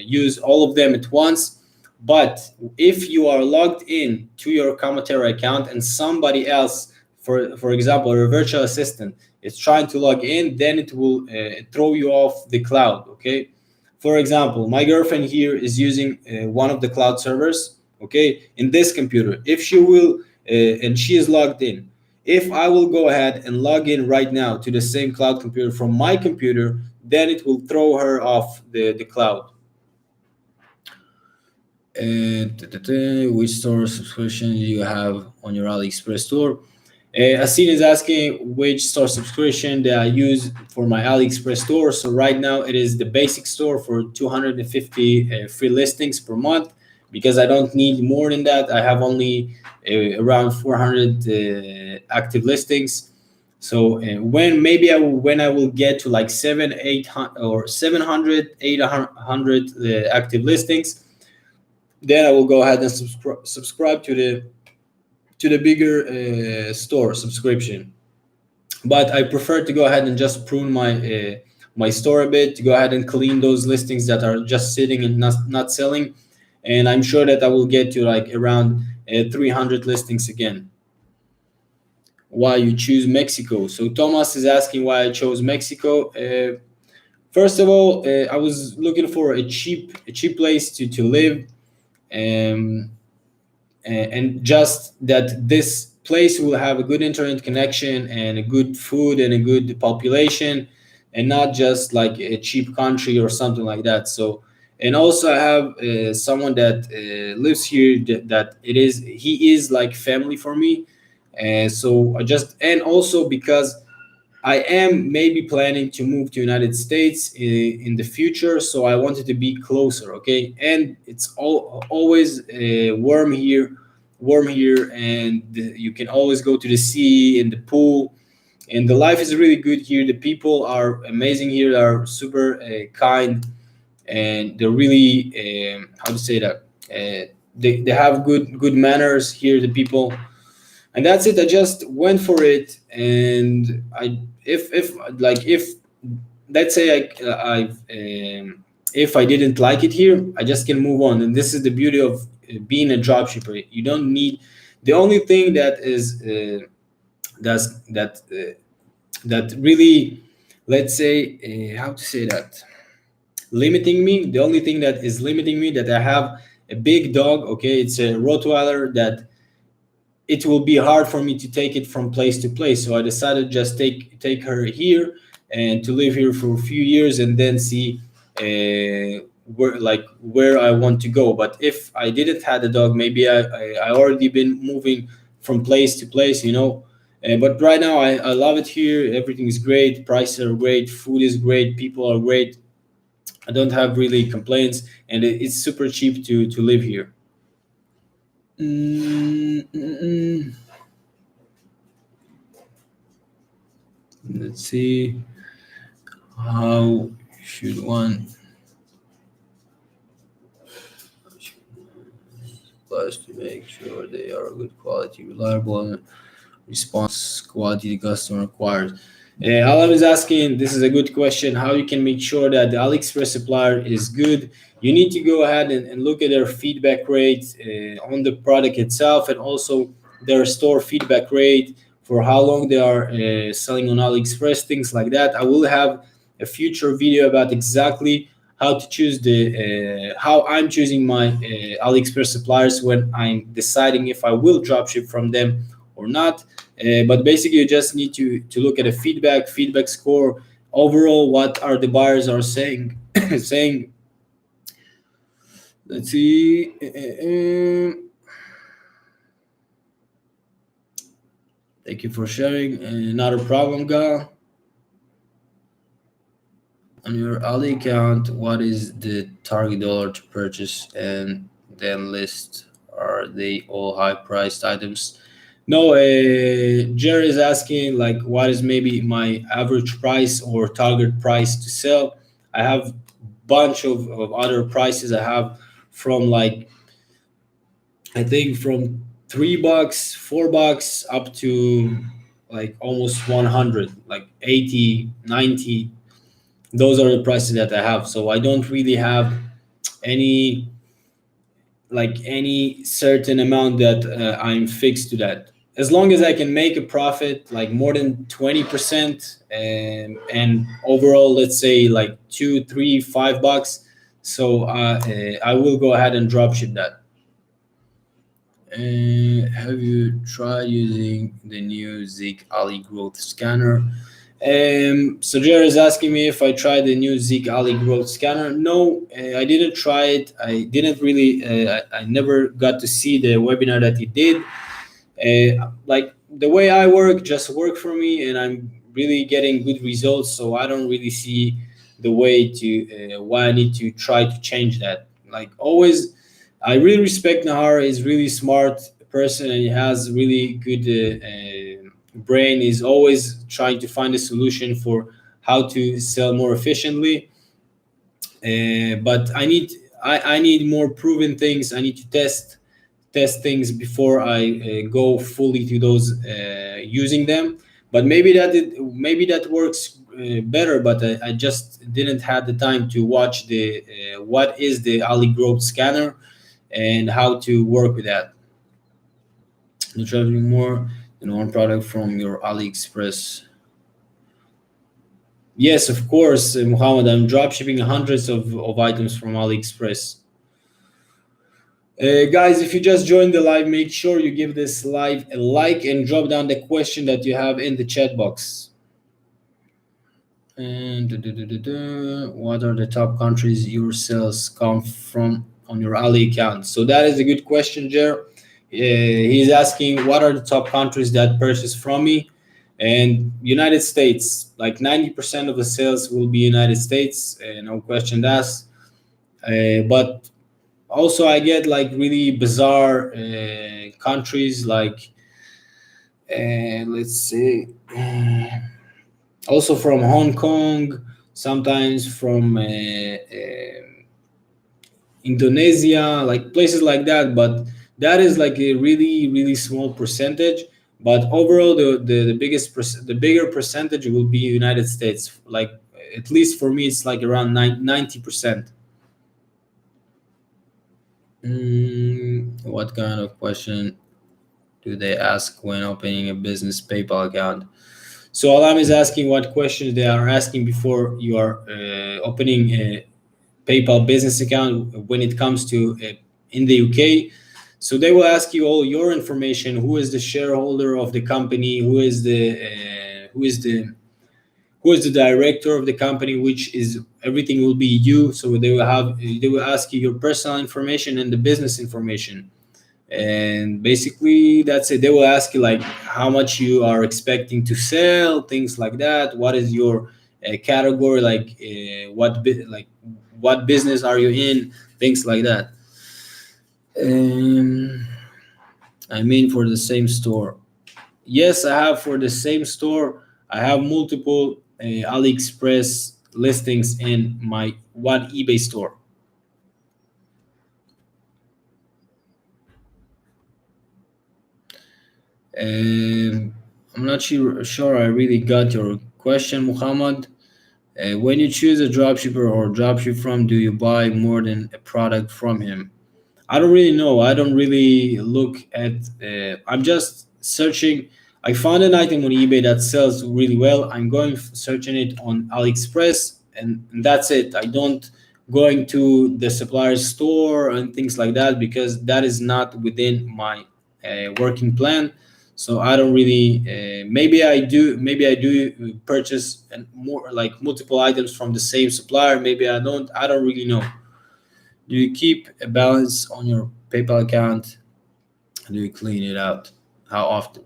use all of them at once. But if you are logged in to your Kamatera account and somebody else, for example, a virtual assistant, is trying to log in, then it will throw you off the cloud. Okay. For example, my girlfriend here is using one of the cloud servers, okay, in this computer. If she will, and she is logged in, if I will go ahead and log in right now to the same cloud computer from my computer, then it will throw her off the cloud. Which store subscription do you have on your Aliexpress store? Asin is asking which store subscription that I use for my Aliexpress store. So right now it is the basic store for 250 free listings per month, because I don't need more than that. I have only around 400 active listings. So when I will get to like 800 or 700, 800 active listings, then I will go ahead and subscribe to the bigger store subscription. But I prefer to go ahead and just prune my store a bit, to go ahead and clean those listings that are just sitting and not selling. And I'm sure that I will get to like around 300 listings again. Why you choose Mexico? So Thomas is asking why I chose Mexico. First of all, I was looking for a cheap place to live. Um, and just that this place will have a good internet connection and a good food and a good population, and not just like a cheap country or something like that. So, and also I have someone that lives here that he is like family for me. So I just, and also because I am maybe planning to move to United States in the future, so I wanted to be closer. Okay, and it's always warm here, and you can always go to the sea and the pool, and the life is really good here. The people are amazing here; they are super kind, and they're really how to say that they have good manners here. The people, and that's it. I just went for it, and I if like if let's say if I didn't like it here, I just can move on. And this is the beauty of being a dropshipper. You don't need, the only thing that is does that really, let's say how to say that, limiting me. The only thing that is limiting me, that I have a big dog. Okay, it's a Rottweiler that it will be hard for me to take it from place to place. So I decided just take her here and to live here for a few years, and then see where I want to go. But if I didn't had a dog, maybe I already been moving from place to place, you know. But right now I love it here. Everything is great. Prices are great. Food is great. People are great. I don't have really complaints, and it's super cheap to live here. Let's see. How should one suppliers to make sure they are good quality, reliable, and response quality the customer requires? Alam is asking, this is a good question, how you can make sure that the AliExpress supplier is good. You need to go ahead and look at their feedback rate on the product itself, and also their store feedback rate for how long they are selling on AliExpress, things like that. I will have a future video about exactly how to choose how I'm choosing my AliExpress suppliers when I'm deciding if I will dropship from them or not. But basically, you just need to look at a feedback score overall. What are the buyers are saying? saying. Let's see. Thank you for sharing. Not a problem, Gal. On your Ali account, what is the target dollar to purchase and then list? Are they all high priced items? No, Jerry is asking like what is maybe my average price or target price to sell. I have bunch of other prices. I have from like I think from $3, $4 up to like almost 100, like 80, 90. Those are the prices that I have. So I don't really have any any certain amount that I'm fixed to that. As long as I can make a profit like more than 20%, and overall, let's say like two, three, $5. So I will go ahead and drop ship that. Have you tried using the new Zig Ali growth scanner? So Jerry is asking me if I tried the new Zig Ali growth scanner. No, I didn't try it. I didn't really. I never got to see the webinar that he did. Like the way I work, just work for me, and I'm really getting good results. So I don't really see the way to why I need to try to change that. Like always, I really respect Nahar. He's really smart person, and he has really good brain. He's always trying to find a solution for how to sell more efficiently. But I need more proven things. I need to test things before I go fully to those using them. But maybe that works better. But I just didn't have the time to watch the what is the Ali Growth scanner and how to work with that. You're traveling more than one product from your Aliexpress. Yes, of course, Muhammad. I'm drop shipping hundreds of items from Aliexpress. Guys, if you just joined the live, make sure you give this live a like and drop down the question that you have in the chat box. And what are the top countries your sales come from on your Ali account? So that is a good question, Jer. He's asking what are the top countries that purchase from me, and United States. Like 90% of the sales will be United States, no question asked. But also I get like really bizarre countries like let's see, also from Hong Kong, sometimes from Indonesia, like places like that. But that is like a really small percentage. But overall, the bigger percentage will be United States. Like at least for me, it's like around 90%. What kind of question do they ask when opening a business PayPal account? So Alam is asking what questions they are asking before you are opening a PayPal business account when it comes to in the UK. So they will ask you all your information: who is the shareholder of the company, who is the director of the company, which is everything will be you. So they will ask you your personal information and the business information, and basically that's it. They will ask you like how much you are expecting to sell, things like that. What is your category, like what business are you in, things like that. um, I mean for the same store. Yes, I have for the same store. I have multiple AliExpress listings in my one eBay store. I'm not sure I really got your question, Muhammad. When you choose a dropshipper or dropship from, do you buy more than a product from him? I don't really know. I don't really look at. I'm just searching. I found an item on eBay that sells really well. I'm going searching it on AliExpress, and that's it. I don't going to the supplier store and things like that because that is not within my working plan. So I don't really. Maybe I do. Maybe I do purchase and more like multiple items from the same supplier. Maybe I don't. I don't really know. Do you keep a balance on your PayPal account? Do you clean it out? How often?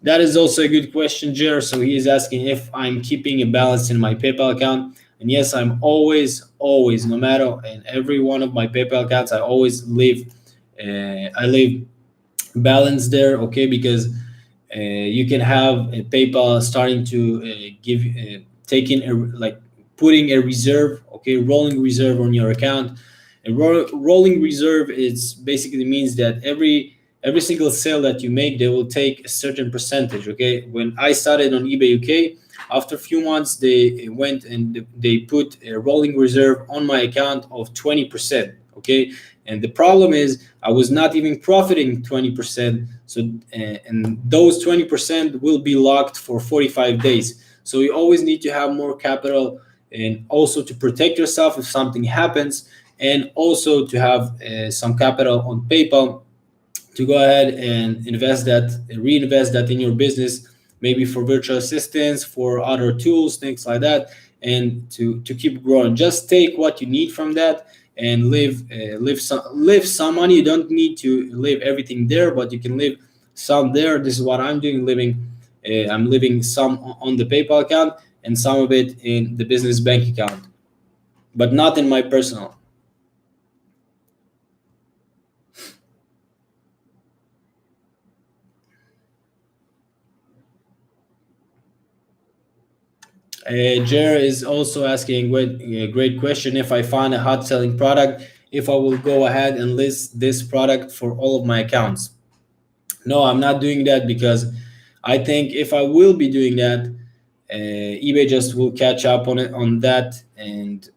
That is also a good question, Jer. So he is asking if I'm keeping a balance in my PayPal account. And yes, I'm always, no matter in every one of my PayPal accounts, I always leave, I leave balance there, okay? Because you can have a PayPal starting to give, taking a, like putting a reserve, okay, rolling reserve on your account. And rolling reserve is basically means that every single sale that you make, they will take a certain percentage. Okay, when I started on eBay UK, after a few months, they went and they put a rolling reserve on my account of 20%. Okay, and the problem is I was not even profiting 20%. So and those 20% will be locked for 45 days. So you always need to have more capital, and also to protect yourself if something happens, and also to have some capital on PayPal to go ahead and invest that, reinvest that in your business, maybe for virtual assistants, for other tools, things like that, and to keep growing. Just take what you need from that and live some money. You don't need to live everything there, but you can live some there. This is what I'm doing, living. I'm living some on the PayPal account and some of it in the business bank account, but not in my personal. Jer is also asking great question. If I find a hot selling product, if I will go ahead and list this product for all of my accounts. No, I'm not doing that because I think if I will be doing that, eBay just will catch up on it on that, and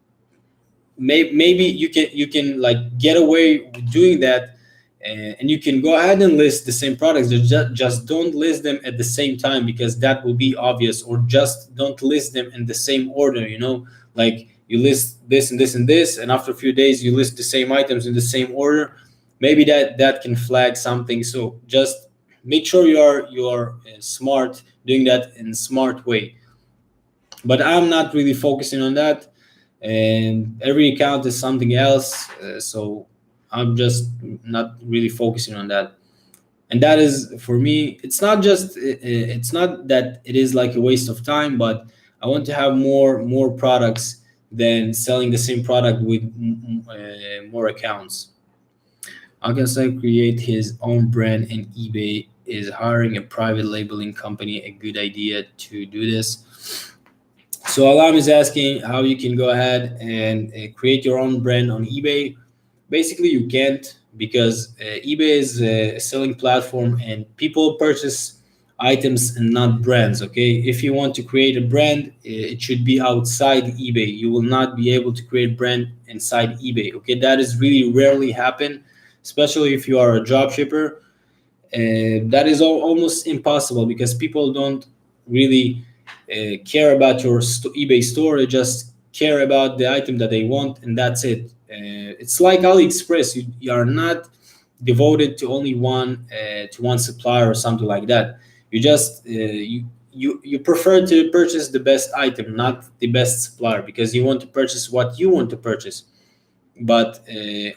maybe you can like get away with doing that, and you can go ahead and list the same products. Just don't list them at the same time, because that will be obvious. Or just don't list them in the same order, like you list this and this and this, and after a few days you list the same items in the same order. Maybe that can flag something. So just make sure you are smart, doing that in a smart way. But I'm not really focusing on that, and every account is something else. So I'm just not really focusing on that. And that is, for me, it's not that it is like a waste of time, but I want to have more products than selling the same product with more accounts. How can I create his own brand in eBay? Is hiring a private labeling company a good idea to do this? So Alam is asking how you can go ahead and create your own brand on eBay. Basically, you can't, because eBay is a selling platform and people purchase items and not brands. Okay, if you want to create a brand, it should be outside eBay. You will not be able to create brand inside eBay. Okay, that is really rarely happen, especially if you are a drop shipper. That is almost impossible, because people don't really care about your eBay store. They just care about the item that they want, and that's it. It's like Aliexpress. You are not devoted to only one supplier or something like that. You just you prefer to purchase the best item, not the best supplier, because you want to purchase what you want to purchase. But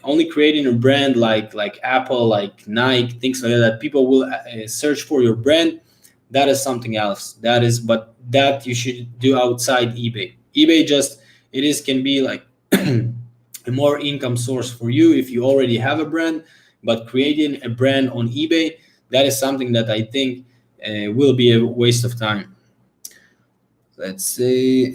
only creating a brand like Apple, like Nike, things like that, people will search for your brand. That is something else. That is, but that you should do outside eBay. eBay just, it is, can be like a more income source for you if you already have a brand. But creating a brand on eBay, that is something that I think will be a waste of time. Let's see,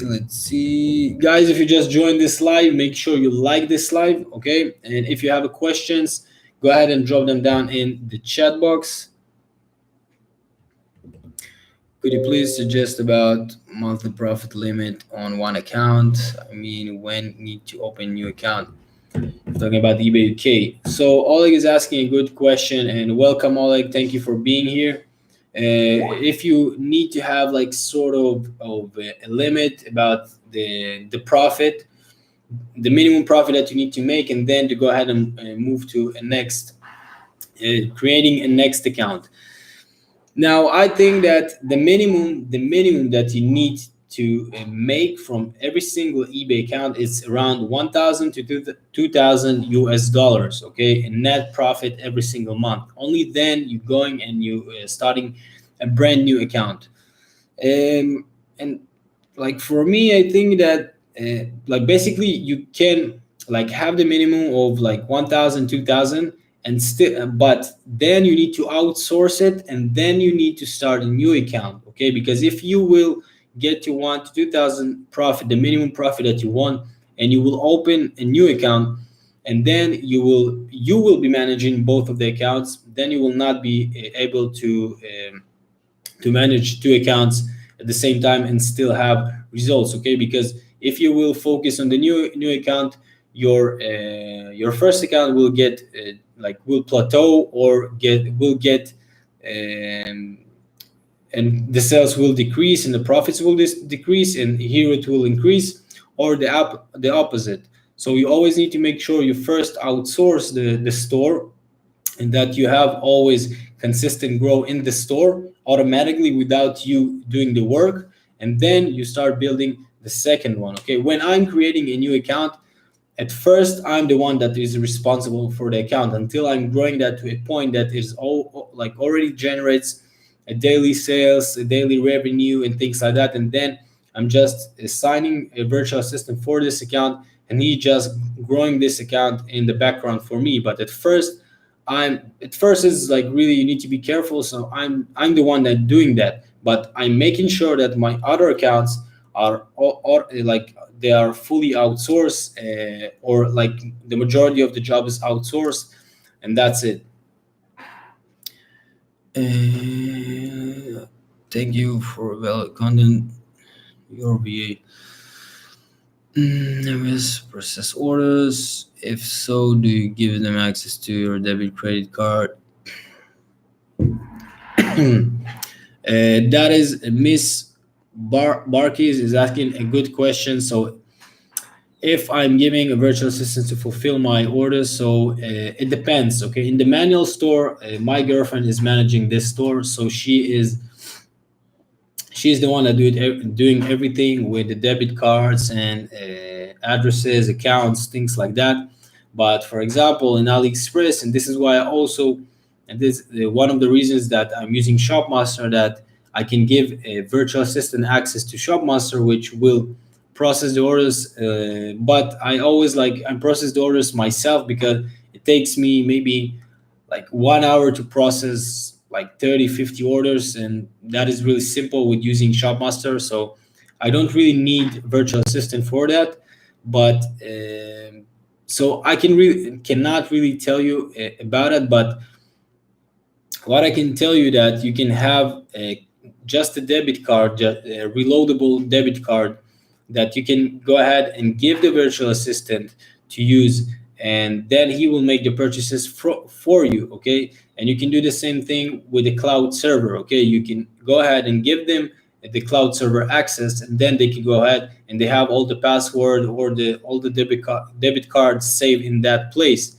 guys, if you just joined this live, make sure you like this live, okay? And if you have questions, go ahead and drop them down in the chat box. Could you please suggest about monthly profit limit on one account? I mean, when need to open new account? Talking about eBay UK. So Oleg is asking a good question, and welcome, Oleg. Thank you for being here. If you need to have like sort of a limit about the profit, the minimum profit that you need to make, and then to go ahead and move to a next, creating a next account. Now, I think that the minimum that you need to make from every single eBay account is around 1,000 to 2,000 US dollars, okay, in net profit every single month. Only then you going and you starting a brand new account. And like for me, I think that like basically you can like have the minimum of like 1000, 2000, and still, but then you need to outsource it, and then you need to start a new account. Okay, because if you will get to 1 to 2000 profit, the minimum profit that you want, and you will open a new account, and then you will be managing both of the accounts, then you will not be able to manage two accounts at the same time and still have results. Okay, because if you will focus on the new account, your first account will get like will plateau or get um, and the sales will decrease and the profits will decrease, and here it will increase, or the opposite. So you always need to make sure you first outsource the store, and that you have always consistent growth in the store automatically without you doing the work, and then you start building the second one. Okay, when I'm creating a new account, at first I'm the one that is responsible for the account until I'm growing that to a point that is all like already generates a daily sales, a daily revenue, and things like that. And then I'm just assigning a virtual assistant for this account, and he just growing this account in the background for me. But at first it's like really you need to be careful. So I'm the one that doing that, but I'm making sure that my other accounts are or like they are fully outsourced, or like the majority of the job is outsourced, and that's it. Thank you for valid content. Your VA. Yes, process orders. If so, do you give them access to your debit credit card? That is Miss Barkis is asking a good question. So if I'm giving a virtual assistant to fulfill my orders, so it depends. Okay, in the manual store, my girlfriend is managing this store, so she's the one that doing everything with the debit cards and addresses, accounts, things like that. But for example, in Aliexpress, and this is why I also, and this one of the reasons that I'm using Shopmaster, that I can give a virtual assistant access to Shopmaster, which will process the orders. But I process the orders myself because it takes me maybe like 1 hour to process like 30, 50 orders, and that is really simple with using Shopmaster. So I don't really need virtual assistant for that. But so I cannot really tell you about it. But what I can tell you that you can have just a debit card, just a reloadable debit card, that you can go ahead and give the virtual assistant to use, and then he will make the purchases for you. Okay, and you can do the same thing with the cloud server. Okay, you can go ahead and give them the cloud server access, and then they can go ahead and they have all the password or the all the debit cards saved in that place.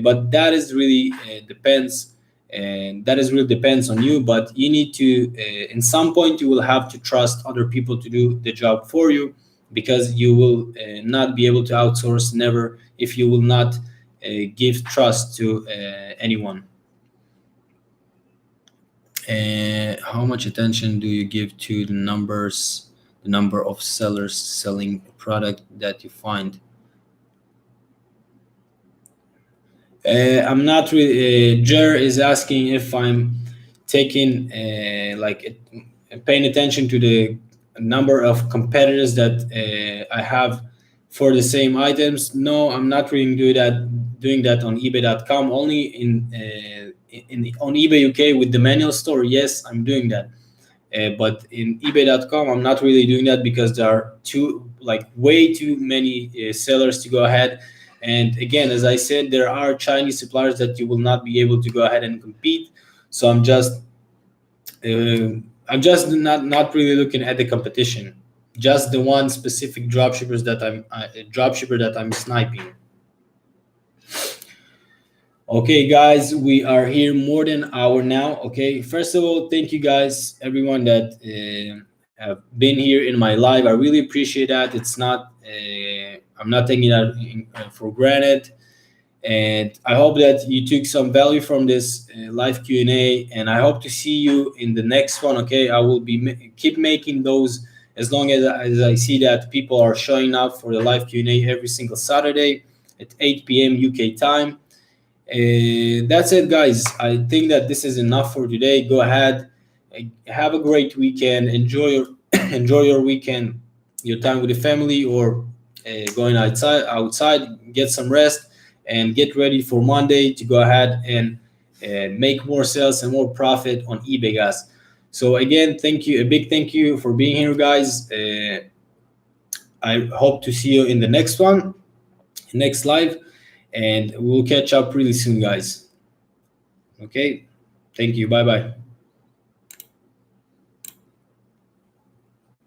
But that is really depends, and that is really depends on you. But you need to in some point you will have to trust other people to do the job for you, because you will not be able to outsource never if you will not give trust to anyone. How much attention do you give to the number of sellers selling a product that you find? I'm not really. Jer is asking if I'm taking paying attention to the number of competitors that I have for the same items. No, I'm not really doing that on eBay.com. Only on eBay UK with the manual store. Yes, I'm doing that. But in eBay.com, I'm not really doing that because there are way too many sellers to go ahead. And again, as I said, there are Chinese suppliers that you will not be able to go ahead and compete. So I'm just not really looking at the competition, just the one specific dropshippers that dropshipper that I'm sniping. Okay, guys, we are here more than an hour now. Okay, first of all, thank you guys, everyone that have been here in my live. I really appreciate that. I'm not taking that for granted. And I hope that you took some value from this live Q&A, and I hope to see you in the next one. Okay, I will be keep making those as long as I see that people are showing up for the live Q&A every single Saturday at 8 p.m. UK time. That's it, guys. I think that this is enough for today. Go ahead, have a great weekend. Enjoy your enjoy your weekend, your time with the family, or going outside, get some rest, and get ready for Monday to go ahead and make more sales and more profit on eBay, guys. So again, thank you, a big thank you for being here, guys. I hope to see you in the next one, next live, and we'll catch up really soon, guys. Okay, thank you. Bye bye.